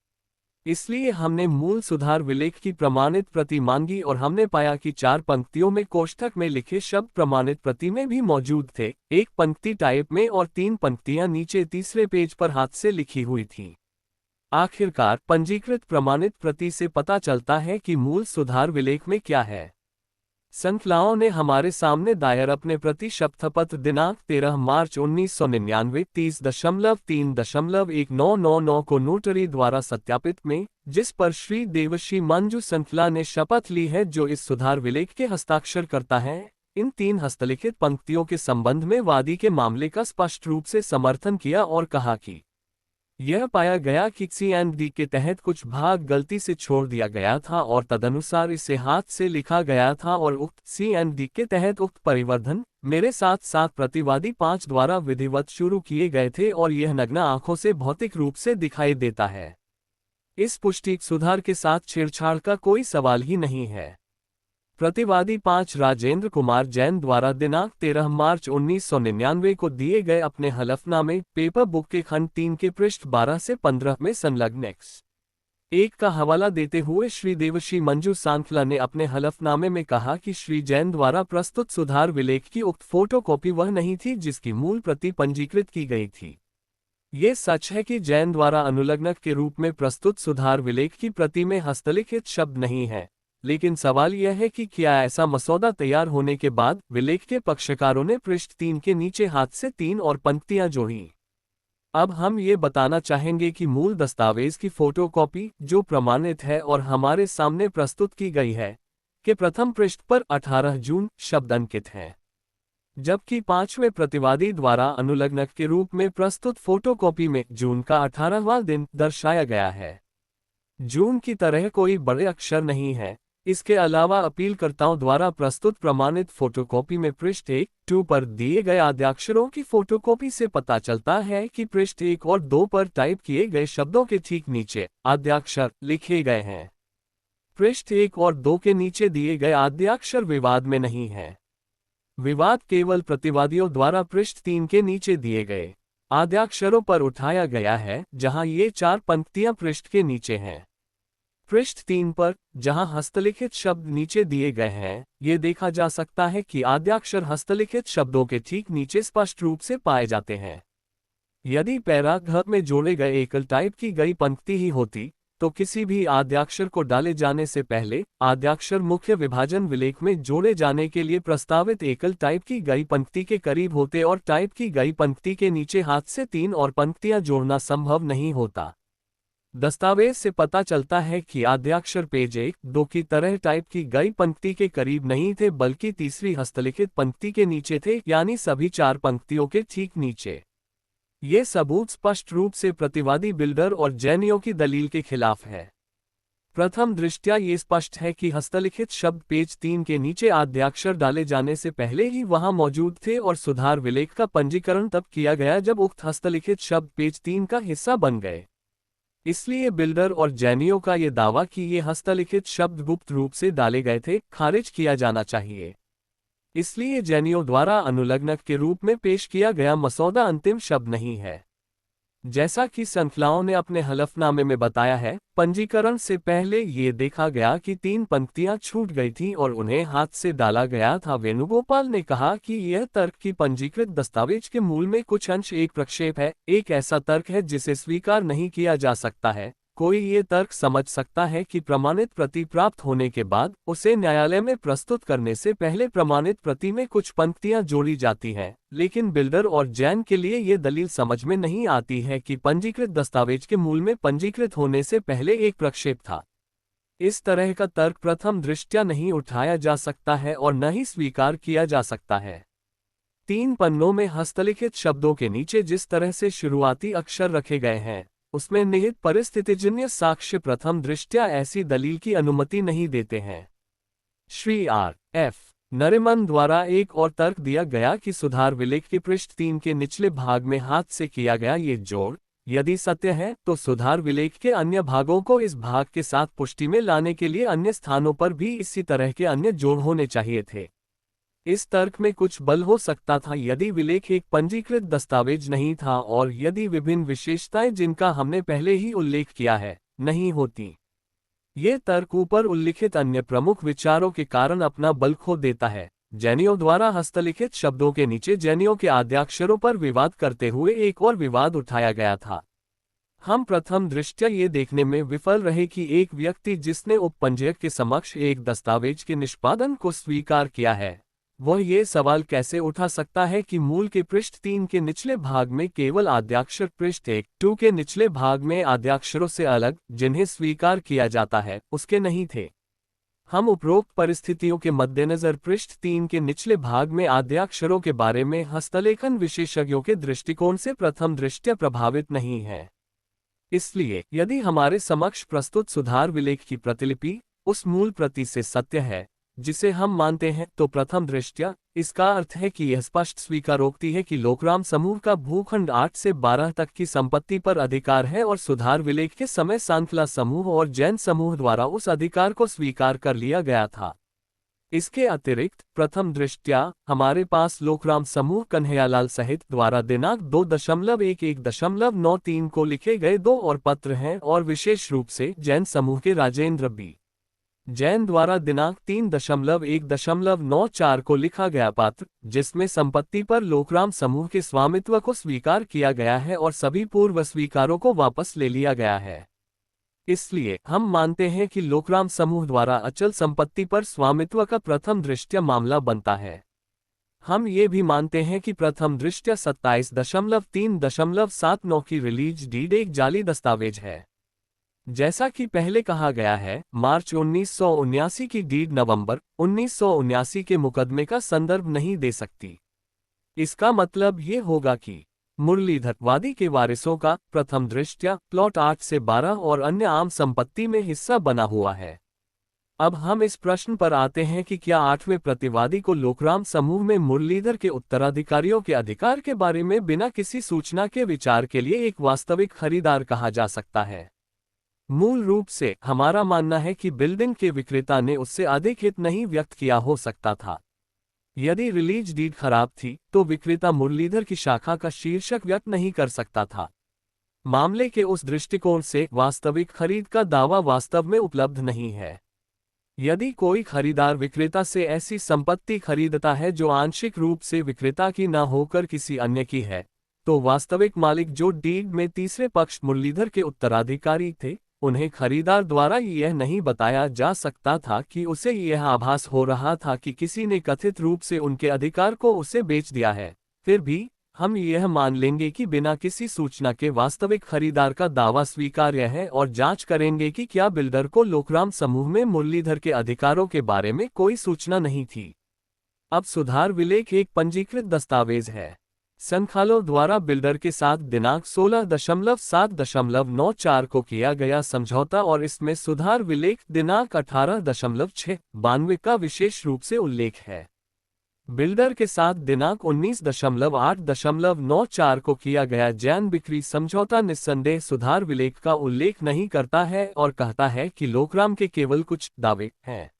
इसलिए हमने मूल सुधार विलेख की प्रमाणित प्रति मांगी और हमने पाया कि 4 पंक्तियों में कोष्ठक में लिखे शब्द प्रमाणित प्रति में भी मौजूद थे, एक पंक्ति टाइप में और 3 पंक्तियां नीचे तीसरे पेज पर हाथ से लिखी हुई थीं। आखिरकार पंजीकृत प्रमाणित प्रति से पता चलता है कि मूल सुधार विलेख में क्या है। सांखलाओं ने हमारे सामने दायर अपने प्रति शपथपत्र दिनांक 13 मार्च 1999 30.3.1999 को नोटरी द्वारा सत्यापित में, जिस पर श्री देवश्री मंजू सांखला ने शपथ ली है, जो इस सुधार विलेख के हस्ताक्षर करता है, इन 3 हस्तलिखित पंक्तियों के संबंध में वादी के मामले का स्पष्ट रूप से समर्थन किया और कहा कि यह पाया गया कि C&D के तहत कुछ भाग गलती से छोड़ दिया गया था और तदनुसार इसे हाथ से लिखा गया था और उक्त C&D के तहत उक्त परिवर्धन मेरे साथ साथ प्रतिवादी 5 द्वारा विधिवत शुरू किए गए थे और यह नग्न आंखों से भौतिक रूप से दिखाई देता है। इस पुष्टि सुधार के साथ छेड़छाड़ का कोई सवाल ही नहीं है। प्रतिवादी 5 राजेंद्र कुमार जैन द्वारा दिनांक 13 मार्च 1999 को दिए गए अपने हलफनामे पेपर बुक के खंड 3 के पृष्ठ 12 से 15 में संलग्न X1 का हवाला देते हुए श्री देवश्री मंजू सांखला ने अपने हलफनामे में कहा कि श्री जैन द्वारा प्रस्तुत सुधार विलेख की उक्त फोटोकॉपी वह नहीं थी जिसकी मूल प्रति पंजीकृत की गई थी। ये सच है कि जैन द्वारा अनुलग्नक के रूप में प्रस्तुत सुधार विलेख की प्रति में हस्तलिखित शब्द नहीं है, लेकिन सवाल यह है कि क्या ऐसा मसौदा तैयार होने के बाद विलेख के पक्षकारों ने पृष्ठ 3 के नीचे हाथ से 3 और पंक्तियां जोड़ी। अब हम ये बताना चाहेंगे कि मूल दस्तावेज की फोटोकॉपी जो प्रमाणित है और हमारे सामने प्रस्तुत की गई है के प्रथम पृष्ठ पर 18 जून शब्द अंकित हैं, जबकि पांचवें प्रतिवादी द्वारा अनुलग्नक के रूप में प्रस्तुत फोटोकॉपी में जून का 18वां दिन दर्शाया गया है। जून की तरह कोई बड़े अक्षर नहीं है। इसके अलावा अपीलकर्ताओं द्वारा प्रस्तुत प्रमाणित फोटोकॉपी में पृष्ठ 1-2 पर दिए गए आद्याक्षरों की फोटोकॉपी से पता चलता है कि पृष्ठ 1 और 2 पर टाइप किए गए शब्दों के ठीक नीचे आद्याक्षर लिखे गए हैं। पृष्ठ 1 और 2 के नीचे दिए गए आद्याक्षर विवाद में नहीं है। विवाद केवल प्रतिवादियों द्वारा पृष्ठ 3 के नीचे दिए गए आद्याक्षरों पर उठाया गया है, जहां ये 4 पंक्तियां पृष्ठ के नीचे हैं। पृष्ठ 3 पर, जहां हस्तलिखित शब्द नीचे दिए गए हैं, ये देखा जा सकता है कि आद्याक्षर हस्तलिखित शब्दों के ठीक नीचे स्पष्ट रूप से पाए जाते हैं। यदि पैराग्राफ में जोड़े गए एकल टाइप की गई पंक्ति ही होती, तो किसी भी आद्याक्षर को डाले जाने से पहले आद्याक्षर मुख्य विभाजन विलेख में जोड़े जाने के लिए प्रस्तावित एकल टाइप की गई पंक्ति के करीब होते और टाइप की गई पंक्ति के नीचे हाथ से 3 और पंक्तियां जोड़ना संभव नहीं होता। दस्तावेज से पता चलता है कि आद्याक्षर पेज 1-2 की तरह टाइप की गई पंक्ति के करीब नहीं थे, बल्कि तीसरी हस्तलिखित पंक्ति के नीचे थे, यानी सभी 4 पंक्तियों के ठीक नीचे। ये सबूत स्पष्ट रूप से प्रतिवादी बिल्डर और जैनियों की दलील के खिलाफ है। प्रथम दृष्टया ये स्पष्ट है कि हस्तलिखित शब्द पेज 3 के नीचे आद्याक्षर डाले जाने से पहले ही वहां मौजूद थे और सुधार विलेख का पंजीकरण तब किया गया जब उक्त हस्तलिखित शब्द पेज 3 का हिस्सा बन गए। इसलिए बिल्डर और जैनियों का ये दावा कि ये हस्तलिखित शब्द गुप्त रूप से डाले गए थे, खारिज किया जाना चाहिए। इसलिए जैनियों द्वारा अनुलग्नक के रूप में पेश किया गया मसौदा अंतिम शब्द नहीं है। जैसा कि संखलाओं ने अपने हलफनामे में बताया है, पंजीकरण से पहले ये देखा गया कि 3 पंक्तियां छूट गई थीं और उन्हें हाथ से डाला गया था। वेणुगोपाल ने कहा कि यह तर्क की पंजीकृत दस्तावेज के मूल में कुछ अंश एक प्रक्षेप है, एक ऐसा तर्क है जिसे स्वीकार नहीं किया जा सकता है। कोई ये तर्क समझ सकता है कि प्रमाणित प्रति प्राप्त होने के बाद उसे न्यायालय में प्रस्तुत करने से पहले प्रमाणित प्रति में कुछ पंक्तियां जोड़ी जाती हैं, लेकिन बिल्डर और जैन के लिए ये दलील समझ में नहीं आती है कि पंजीकृत दस्तावेज के मूल में पंजीकृत होने से पहले एक प्रक्षेप था। इस तरह का तर्क प्रथम दृष्टया नहीं उठाया जा सकता है और न ही स्वीकार किया जा सकता है। 3 पन्नों में हस्तलिखित शब्दों के नीचे जिस तरह से शुरुआती अक्षर रखे गए हैं, उसमें निहित परिस्थितिजन्य साक्ष्य प्रथम दृष्टया ऐसी दलील की अनुमति नहीं देते हैं। श्री R.F. नरिमन द्वारा एक और तर्क दिया गया कि सुधार विलेख के पृष्ठ 3 के निचले भाग में हाथ से किया गया ये जोड़ यदि सत्य है, तो सुधार विलेख के अन्य भागों को इस भाग के साथ पुष्टि में लाने के लिए अन्य स्थानों पर भी इसी तरह के अन्य जोड़ होने चाहिए थे। इस तर्क में कुछ बल हो सकता था यदि विलेख एक पंजीकृत दस्तावेज नहीं था और यदि विभिन्न विशेषताएं जिनका हमने पहले ही उल्लेख किया है नहीं होती। ये तर्क ऊपर उल्लिखित अन्य प्रमुख विचारों के कारण अपना बल खो देता है। जैनियों द्वारा हस्तलिखित शब्दों के नीचे जैनियों के आद्याक्षरों पर विवाद करते हुए एक और विवाद उठाया गया था। हम प्रथम दृष्टया ये देखने में विफल रहे कि एक व्यक्ति जिसने उपपंजीयक के समक्ष एक दस्तावेज के निष्पादन को स्वीकार किया है, वह ये सवाल कैसे उठा सकता है कि मूल के पृष्ठ 3 के निचले भाग में केवल आद्याक्षर पृष्ठ 1-2 के निचले भाग में आद्याक्षरों से अलग जिन्हें स्वीकार किया जाता है उसके नहीं थे। हम उपरोक्त परिस्थितियों के मद्देनजर पृष्ठ 3 के निचले भाग में आद्याक्षरों के बारे में हस्तलेखन विशेषज्ञों के दृष्टिकोण से प्रथम दृष्टया प्रभावित नहीं है। इसलिए यदि हमारे समक्ष प्रस्तुत सुधार विलेख की प्रतिलिपि उस मूल प्रति से सत्य है जिसे हम मानते हैं, तो प्रथम दृष्टया इसका अर्थ है कि यह स्पष्ट स्वीकारोक्ति है कि लोकराम समूह का भूखंड 8 से 12 तक की संपत्ति पर अधिकार है और सुधार विलेख के समय सांखला समूह और जैन समूह द्वारा उस अधिकार को स्वीकार कर लिया गया था। इसके अतिरिक्त प्रथम दृष्टया हमारे पास लोकराम समूह कन्हैयालाल सहित द्वारा दिनांक 2.1.93 को लिखे गए 2 और पत्र हैं और विशेष रूप से जैन समूह के राजेंद्र बी. जैन द्वारा दिनांक 3.1.94 को लिखा गया पत्र, जिसमें संपत्ति पर लोकराम समूह के स्वामित्व को स्वीकार किया गया है और सभी पूर्व स्वीकारों को वापस ले लिया गया है। इसलिए हम मानते हैं कि लोकराम समूह द्वारा अचल संपत्ति पर स्वामित्व का प्रथम दृष्टया मामला बनता है। हम ये भी मानते हैं कि प्रथम दृष्टया 27.3.79 की रिलीज डीड एक जाली दस्तावेज है। जैसा कि पहले कहा गया है, मार्च 1979 की डीड नवंबर 1979 के मुकदमे का संदर्भ नहीं दे सकती। इसका मतलब ये होगा कि मुरलीधर वादी के वारिसों का प्रथम दृष्टया प्लॉट 8 से 12 और अन्य आम संपत्ति में हिस्सा बना हुआ है। अब हम इस प्रश्न पर आते हैं कि क्या 8वें प्रतिवादी को लोकराम समूह में मुरलीधर के उत्तराधिकारियों के अधिकार के बारे में बिना किसी सूचना के विचार के लिए एक वास्तविक खरीदार कहा जा सकता है। मूल रूप से हमारा मानना है कि बिल्डिंग के विक्रेता ने उससे अधिक हित नहीं व्यक्त किया हो सकता था। यदि रिलीज डीड खराब थी तो विक्रेता मुरलीधर की शाखा का शीर्षक व्यक्त नहीं कर सकता था। मामले के उस दृष्टिकोण से वास्तविक खरीद का दावा वास्तव में उपलब्ध नहीं है। यदि कोई खरीदार विक्रेता से ऐसी संपत्ति खरीदता है जो आंशिक रूप से विक्रेता की न होकर किसी अन्य की है, तो वास्तविक मालिक जो डीड में तीसरे पक्ष मुरलीधर के उत्तराधिकारी थे, उन्हें खरीदार द्वारा यह नहीं बताया जा सकता था कि उसे यह आभास हो रहा था कि किसी ने कथित रूप से उनके अधिकार को उसे बेच दिया है। फिर भी हम यह मान लेंगे कि बिना किसी सूचना के वास्तविक खरीदार का दावा स्वीकार्य है और जांच करेंगे कि क्या बिल्डर को लोकराम समूह में मुरलीधर के अधिकारों के बारे में कोई सूचना नहीं थी। अब सुधार विलेख एक पंजीकृत दस्तावेज है। संखालो द्वारा बिल्डर के साथ दिनांक 16.7.94 को किया गया समझौता और इसमें सुधार विलेख दिनांक 18.692 का विशेष रूप से उल्लेख है। बिल्डर के साथ दिनांक 19.8.94 को किया गया जैन बिक्री समझौता निस्संदेह सुधार विलेख का उल्लेख नहीं करता है और कहता है कि लोकराम के केवल कुछ दावे हैं।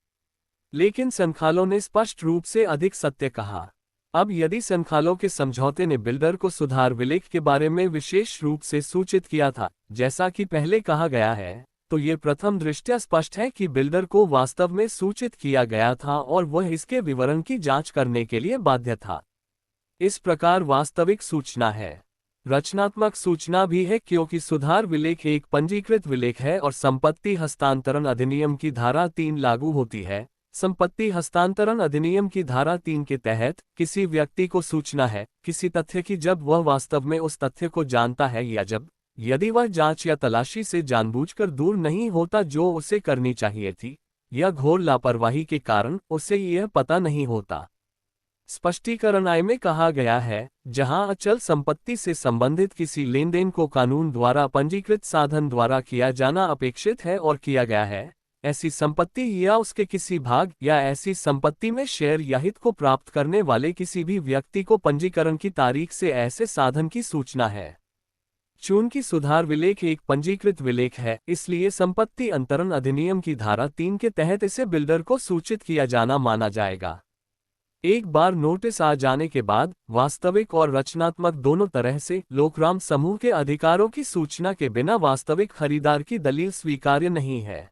लेकिन संखालो ने स्पष्ट रूप से अधिक सत्य कहा। अब यदि संखालो के समझौते ने बिल्डर को सुधार विलेख के बारे में विशेष रूप से सूचित किया था, जैसा कि पहले कहा गया है, तो ये प्रथम दृष्टया स्पष्ट है कि बिल्डर को वास्तव में सूचित किया गया था और वह इसके विवरण की जांच करने के लिए बाध्य था। इस प्रकार वास्तविक सूचना है। रचनात्मक सूचना भी है क्योंकि सुधार विलेख एक पंजीकृत विलेख है और संपत्ति हस्तांतरण अधिनियम की धारा 3 लागू होती है। संपत्ति हस्तांतरण अधिनियम की धारा 3 के तहत किसी व्यक्ति को सूचना है किसी तथ्य की जब वह वास्तव में उस तथ्य को जानता है या यदि वह जांच या तलाशी से जानबूझकर दूर नहीं होता जो उसे करनी चाहिए थी, या घोर लापरवाही के कारण उसे यह पता नहीं होता। स्पष्टीकरण I में कहा गया है, जहां अचल संपत्ति से संबंधित किसी लेनदेन को कानून द्वारा पंजीकृत साधन द्वारा किया जाना अपेक्षित है और किया गया है, ऐसी संपत्ति या उसके किसी भाग या ऐसी संपत्ति में शेयर या हित को प्राप्त करने वाले किसी भी व्यक्ति को पंजीकरण की तारीख से ऐसे साधन की सूचना है। चूंकि सुधार विलेख एक पंजीकृत विलेख है, इसलिए संपत्ति अंतरण अधिनियम की धारा 3 के तहत इसे बिल्डर को सूचित किया जाना माना जाएगा। एक बार नोटिस आ जाने के बाद वास्तविक और रचनात्मक दोनों तरह से लोकराम समूह के अधिकारों की सूचना के बिना वास्तविक खरीदार की दलील स्वीकार्य नहीं है।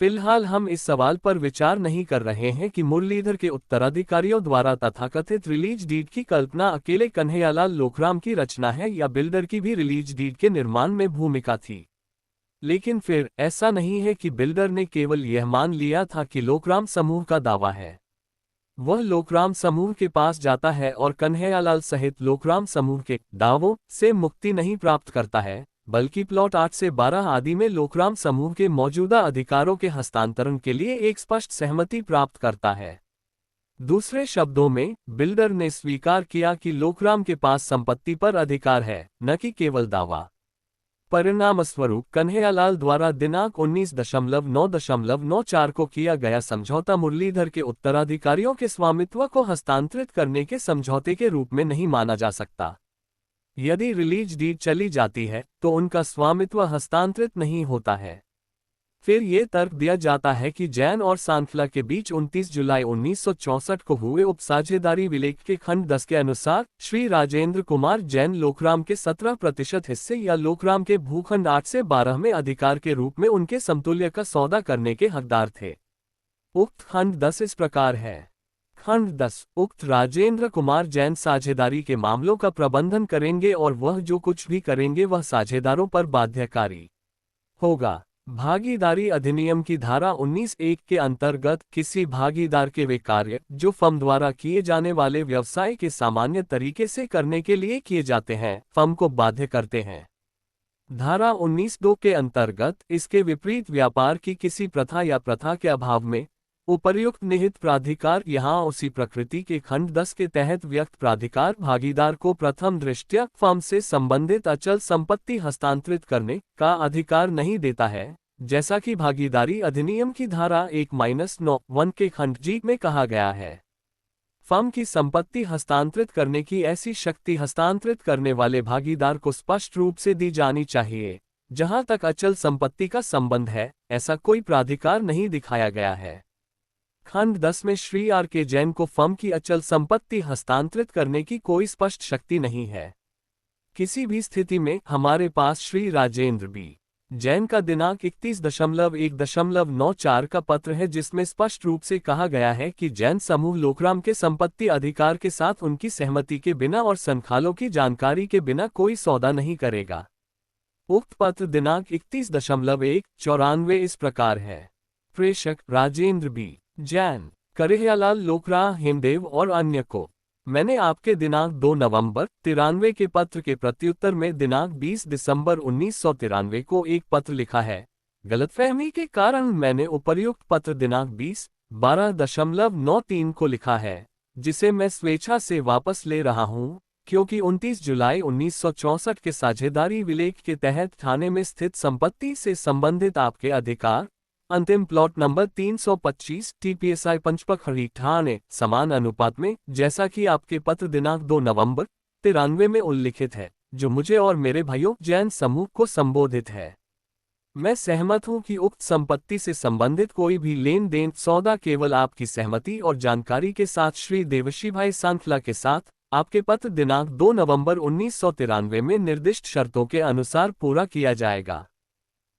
फिलहाल हम इस सवाल पर विचार नहीं कर रहे हैं कि मुरलीधर के उत्तराधिकारियों द्वारा तथाकथित रिलीज डीड की कल्पना अकेले कन्हैयालाल लोकराम की रचना है या बिल्डर की भी रिलीज डीड के निर्माण में भूमिका थी। लेकिन फिर ऐसा नहीं है कि बिल्डर ने केवल यह मान लिया था कि लोकराम समूह का दावा है। वह लोकराम समूह के पास जाता है और कन्हैयालाल सहित लोकराम समूह के दावों से मुक्ति नहीं प्राप्त करता है, बल्कि प्लॉट 8 से 12 आदि में लोकराम समूह के मौजूदा अधिकारों के हस्तांतरण के लिए एक स्पष्ट सहमति प्राप्त करता है। दूसरे शब्दों में, बिल्डर ने स्वीकार किया कि लोकराम के पास संपत्ति पर अधिकार है, न कि केवल दावा। परिणामस्वरूप कन्हैयालाल द्वारा दिनांक 19.9.94 को किया गया समझौता मुरलीधर के उत्तराधिकारियों के स्वामित्व को हस्तांतरित करने के समझौते के रूप में नहीं माना जा सकता। यदि रिलीज डीड चली जाती है तो उनका स्वामित्व हस्तांतरित नहीं होता है। फिर ये तर्क दिया जाता है कि जैन और सांखला के बीच 29 जुलाई 1964 को हुए उपसाझेदारी विलेख के खंड 10 के अनुसार श्री राजेंद्र कुमार जैन लोकराम के 17% हिस्से या लोकराम के भूखंड 8 से 12 में अधिकार के रूप में उनके समतुल्य का सौदा करने के हकदार थे। उक्त खंड 10 इस प्रकार है। खंड 10 उक्त राजेंद्र कुमार जैन साझेदारी के मामलों का प्रबंधन करेंगे और वह जो कुछ भी करेंगे वह साझेदारों पर बाध्यकारी होगा। भागीदारी अधिनियम की धारा 19(1) के अंतर्गत किसी भागीदार के वे कार्य जो फर्म द्वारा किए जाने वाले व्यवसाय के सामान्य तरीके से करने के लिए किए जाते हैं, फर्म को बाध्य करते हैं। धारा 19(2) के अंतर्गत इसके विपरीत व्यापार की किसी प्रथा या प्रथा के अभाव में उपर्युक्त निहित प्राधिकार यहाँ उसी प्रकृति के खंड 10 के तहत व्यक्त प्राधिकार भागीदार को प्रथम दृष्टया फर्म से संबंधित अचल संपत्ति हस्तांतरित करने का अधिकार नहीं देता है, जैसा कि भागीदारी अधिनियम की धारा 1-9(1) के खंड G में कहा गया है। फर्म की संपत्ति हस्तांतरित करने की ऐसी शक्ति हस्तांतरित करने वाले भागीदार को स्पष्ट रूप से दी जानी चाहिए। जहां तक अचल संपत्ति का संबंध है, ऐसा कोई प्राधिकार नहीं दिखाया गया है। खंड 10 में श्री आर के जैन को फर्म की अचल संपत्ति हस्तांतरित करने की कोई स्पष्ट शक्ति नहीं है। किसी भी स्थिति में हमारे पास श्री राजेंद्र बी जैन का दिनांक 31.1.94 का पत्र है, जिसमें स्पष्ट रूप से कहा गया है कि जैन समूह लोकराम के संपत्ति अधिकार के साथ उनकी सहमति के बिना और संखालों की जानकारी के बिना कोई सौदा नहीं करेगा। उक्त पत्र दिनांक 31.1/94 इस प्रकार है। प्रेषक राजेंद्र बी जैन, कन्हैयालाल लोकरा, हेमदेव और अन्य को। मैंने आपके दिनांक 2 नवंबर 93 के पत्र के प्रत्युत्तर में दिनांक 20 दिसंबर 1993 को एक पत्र लिखा है। गलतफहमी के कारण मैंने उपर्युक्त पत्र दिनांक 20-12.93 को लिखा है, जिसे मैं स्वेच्छा से वापस ले रहा हूं, क्योंकि 29 जुलाई 1964 के साझेदारी विलेख के तहत थाने में स्थित संपत्ति से संबंधित आपके अधिकार अंतिम प्लॉट नंबर 325 TPSI पंचपखड़ी ठाणे समान अनुपात में, जैसा कि आपके पत्र दिनांक 2 नवंबर 93 में उल्लिखित है, जो मुझे और मेरे भाइयों जैन समूह को संबोधित है। मैं सहमत हूं कि उक्त संपत्ति से संबंधित कोई भी लेन देन सौदा केवल आपकी सहमति और जानकारी के साथ श्री देवशी भाई सांखला के साथ आपके पत्र दिनांक 2 नवंबर 1993 में निर्दिष्ट शर्तों के अनुसार पूरा किया जाएगा।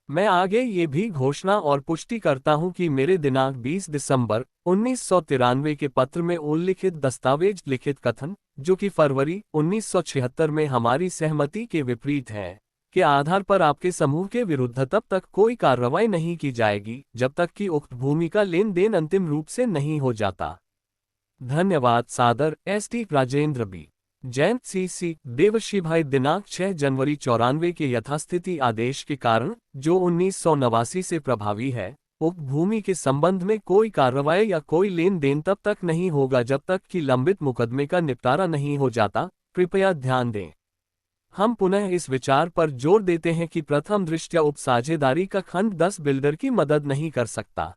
मैं आगे ये भी घोषणा और पुष्टि करता हूं कि मेरे दिनांक 20 दिसंबर 1993 के पत्र में उल्लिखित दस्तावेज लिखित कथन, जो कि फरवरी 1976 में हमारी सहमति के विपरीत है, के आधार पर आपके समूह के विरुद्ध तब तक कोई कार्रवाई नहीं की जाएगी जब तक कि उक्त भूमि का लेन देन अंतिम रूप से नहीं हो जाता। धन्यवाद। सादर ST Rajendra B Jain CC Devshi bhai दिनांक 6 जनवरी 94 के यथास्थिति आदेश के कारण, जो 1989 से प्रभावी है, उक्त भूमि के संबंध में कोई कार्रवाई या कोई लेन देन तब तक नहीं होगा जब तक कि लंबित मुकदमे का निपटारा नहीं हो जाता। कृपया ध्यान दें, हम पुनः इस विचार पर जोर देते हैं कि प्रथम दृष्टया उपसाझेदारी का खंड 10 बिल्डर की मदद नहीं कर सकता।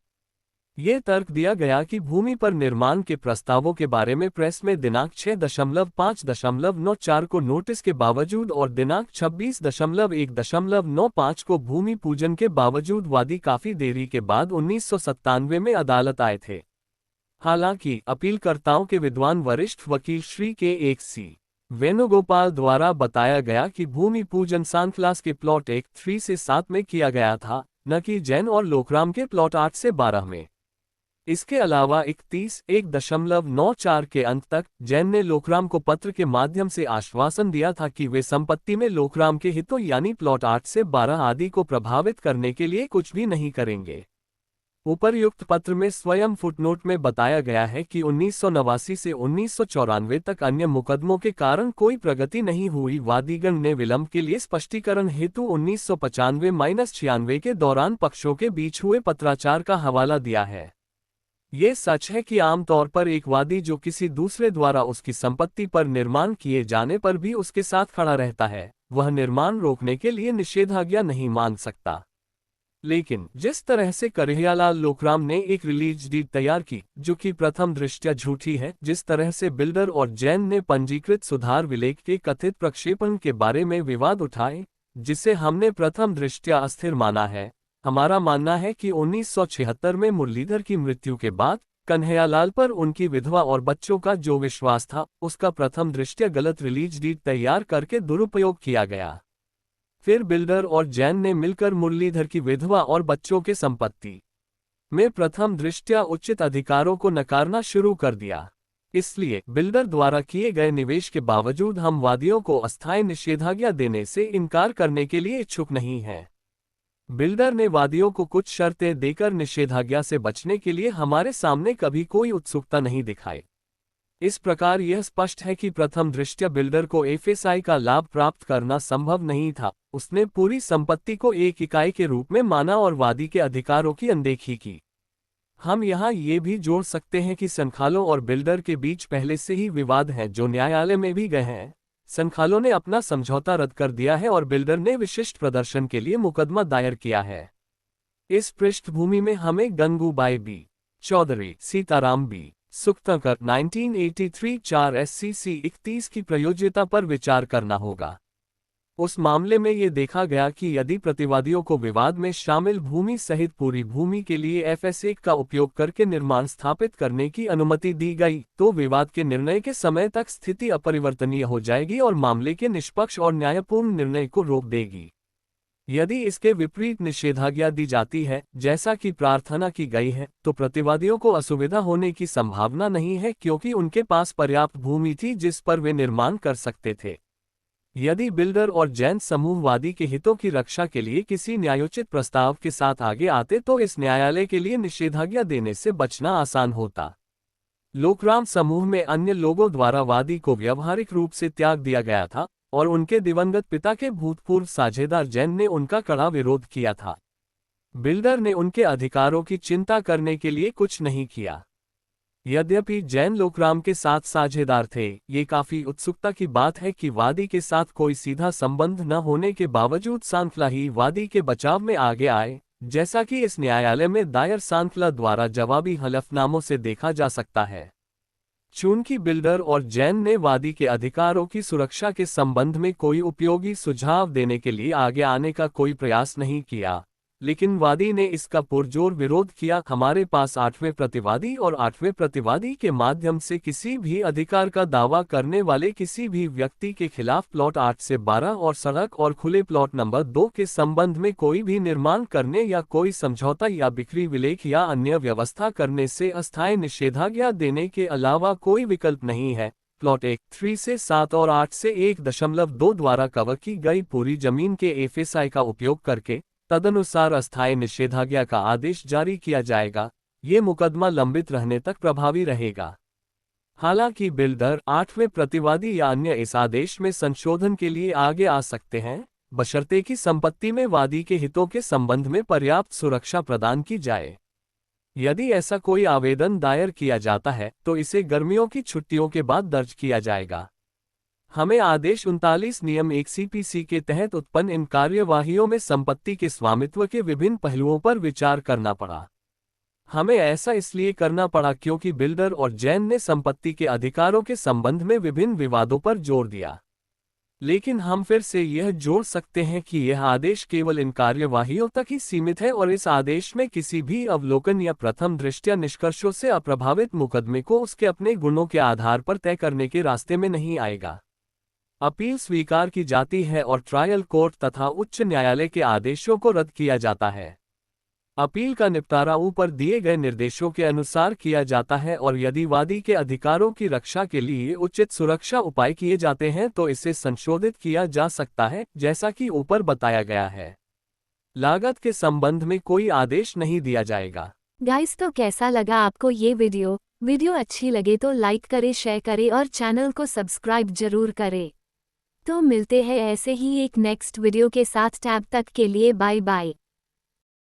ये तर्क दिया गया कि भूमि पर निर्माण के प्रस्तावों के बारे में प्रेस में दिनांक 6.5.94 को नोटिस के बावजूद और दिनांक 26.1.95 को भूमि पूजन के बावजूद वादी काफी देरी के बाद 1997 में अदालत आए थे। हालांकि अपीलकर्ताओं के विद्वान वरिष्ठ वकील श्री K1C वेणुगोपाल द्वारा बताया गया कि भूमि पूजन सांखलास के प्लॉट 1-3 से 7 में किया गया था, न कि जैन और लोकराम के प्लॉट 8 से 12 में। इसके अलावा 31.1.94 के अंत तक जैन ने लोकराम को पत्र के माध्यम से आश्वासन दिया था कि वे संपत्ति में लोकराम के हितों यानी प्लॉट 8 से 12 आदि को प्रभावित करने के लिए कुछ भी नहीं करेंगे। उपर्युक्त पत्र में स्वयं फुटनोट में बताया गया है कि 1989 से 1994 तक अन्य मुकदमों के कारण कोई प्रगति नहीं हुई। वादीगण ने विलंब के लिए स्पष्टीकरण हेतु 1995-96 के दौरान पक्षों के बीच हुए पत्राचार का हवाला दिया है। ये सच है कि आमतौर पर एक वादी जो किसी दूसरे द्वारा उसकी संपत्ति पर निर्माण किए जाने पर भी उसके साथ खड़ा रहता है, वह निर्माण रोकने के लिए निषेधाज्ञा नहीं मांग सकता। लेकिन जिस तरह से कन्हैयालाल लोकराम ने एक रिलीज डीड तैयार की, जो कि प्रथम दृष्टया झूठी है, जिस तरह से बिल्डर और जैन ने पंजीकृत सुधार विलेख के कथित प्रक्षेपण के बारे में विवाद उठाए, जिसे हमने प्रथम दृष्टया अस्थिर माना है, हमारा मानना है कि 1976 में मुरलीधर की मृत्यु के बाद कन्हैयालाल पर उनकी विधवा और बच्चों का जो विश्वास था, उसका प्रथम दृष्टया गलत रिलीज डीड तैयार करके दुरुपयोग किया गया। फिर बिल्डर और जैन ने मिलकर मुरलीधर की विधवा और बच्चों के संपत्ति में प्रथम दृष्टया उचित अधिकारों को नकारना शुरू कर दिया। इसलिए बिल्डर द्वारा किए गए निवेश के बावजूद हम वादियों को अस्थायी निषेधाज्ञा देने से इनकार करने के लिए इच्छुक नहीं हैं। बिल्डर ने वादियों को कुछ शर्तें देकर निषेधाज्ञा से बचने के लिए हमारे सामने कभी कोई उत्सुकता नहीं दिखाई। इस प्रकार यह स्पष्ट है कि प्रथम दृष्टया बिल्डर को एफएसआई का लाभ प्राप्त करना संभव नहीं था। उसने पूरी संपत्ति को एक इकाई के रूप में माना और वादी के अधिकारों की अनदेखी की। हम यहाँ ये भी जोड़ सकते हैं कि संखालों और बिल्डर के बीच पहले से ही विवाद हैं जो न्यायालय में भी गए हैं। संखालों ने अपना समझौता रद्द कर दिया है और बिल्डर ने विशिष्ट प्रदर्शन के लिए मुकदमा दायर किया है। इस पृष्ठभूमि में हमें Gangubai B Chaudhary, Sitaram B Suktakar 1983 4 SCC 31 की प्रयोज्यता पर विचार करना होगा। उस मामले में ये देखा गया कि यदि प्रतिवादियों को विवाद में शामिल भूमि सहित पूरी भूमि के लिए FS1 का उपयोग करके निर्माण स्थापित करने की अनुमति दी गई, तो विवाद के निर्णय के समय तक स्थिति अपरिवर्तनीय हो जाएगी और मामले के निष्पक्ष और न्यायपूर्ण निर्णय को रोक देगी। यदि इसके विपरीत निषेधाज्ञा दी जाती है, जैसा कि प्रार्थना की गई है, तो प्रतिवादियों को असुविधा होने की संभावना नहीं है क्योंकि उनके पास पर्याप्त भूमि थी जिस पर वे निर्माण कर सकते थे। यदि बिल्डर और जैन समूह वादी के हितों की रक्षा के लिए किसी न्यायोचित प्रस्ताव के साथ आगे आते तो इस न्यायालय के लिए निषेधाज्ञा देने से बचना आसान होता। लोकराम समूह में अन्य लोगों द्वारा वादी को व्यावहारिक रूप से त्याग दिया गया था और उनके दिवंगत पिता के भूतपूर्व साझेदार जैन ने उनका कड़ा विरोध किया था। बिल्डर ने उनके अधिकारों की चिंता करने के लिए कुछ नहीं किया। यद्यपि जैन लोकराम के साथ साझेदार थे, ये काफी उत्सुकता की बात है कि वादी के साथ कोई सीधा संबंध न होने के बावजूद सांखला ही वादी के बचाव में आगे आए, जैसा कि इस न्यायालय में दायर सांखला द्वारा जवाबी हलफनामों से देखा जा सकता है। चूंकि बिल्डर और जैन ने वादी के अधिकारों की सुरक्षा के संबंध में कोई उपयोगी सुझाव देने के लिए आगे आने का कोई प्रयास नहीं किया, लेकिन वादी ने इसका पुरजोर विरोध किया। हमारे पास 8वें प्रतिवादी और 8वें प्रतिवादी के माध्यम से किसी भी अधिकार का दावा करने वाले किसी भी व्यक्ति के खिलाफ प्लॉट 8 से 12 और सड़क और खुले प्लॉट नंबर 2 के संबंध में कोई भी निर्माण करने या कोई समझौता या बिक्री विलेख या अन्य व्यवस्था करने से अस्थायी निषेधाज्ञा देने के अलावा कोई विकल्प नहीं है। प्लॉट 1, 3 से 7 और 8 से 1.2 द्वारा कवर की गई पूरी जमीन के एफएसआई का उपयोग करके तदनुसार अस्थायी निषेधाज्ञा का आदेश जारी किया जाएगा। ये मुकदमा लंबित रहने तक प्रभावी रहेगा। हालांकि बिल्डर, 8वें प्रतिवादी या अन्य इस आदेश में संशोधन के लिए आगे आ सकते हैं, बशर्ते कि संपत्ति में वादी के हितों के संबंध में पर्याप्त सुरक्षा प्रदान की जाए। यदि ऐसा कोई आवेदन दायर किया जाता है तो इसे गर्मियों की छुट्टियों के बाद दर्ज किया जाएगा। हमें आदेश 39 नियम 1 CPC के तहत उत्पन्न इन कार्यवाहियों में संपत्ति के स्वामित्व के विभिन्न पहलुओं पर विचार करना पड़ा। हमें ऐसा इसलिए करना पड़ा क्योंकि बिल्डर और जैन ने संपत्ति के अधिकारों के संबंध में विभिन्न विवादों पर जोर दिया। लेकिन हम फिर से यह जोड़ सकते हैं कि यह आदेश केवल इन कार्यवाहियों तक ही सीमित है और इस आदेश में किसी भी अवलोकन या प्रथम दृष्टया निष्कर्षों से अप्रभावित मुकदमे को उसके अपने गुणों के आधार पर तय करने के रास्ते में नहीं आएगा। अपील स्वीकार की जाती है और ट्रायल कोर्ट तथा उच्च न्यायालय के आदेशों को रद्द किया जाता है। अपील का निपटारा ऊपर दिए गए निर्देशों के अनुसार किया जाता है और यदि वादी के अधिकारों की रक्षा के लिए उचित सुरक्षा उपाय किए जाते हैं तो इसे संशोधित किया जा सकता है, जैसा कि ऊपर बताया गया है। लागत के संबंध में कोई आदेश नहीं दिया जाएगा।
गाइस, तो कैसा लगा आपको ये वीडियो अच्छी लगे तो लाइक करे, शेयर करे और चैनल को सब्सक्राइब जरूर करे। तो मिलते हैं ऐसे ही एक नेक्स्ट वीडियो के साथ। तब तक के लिए बाय बाय।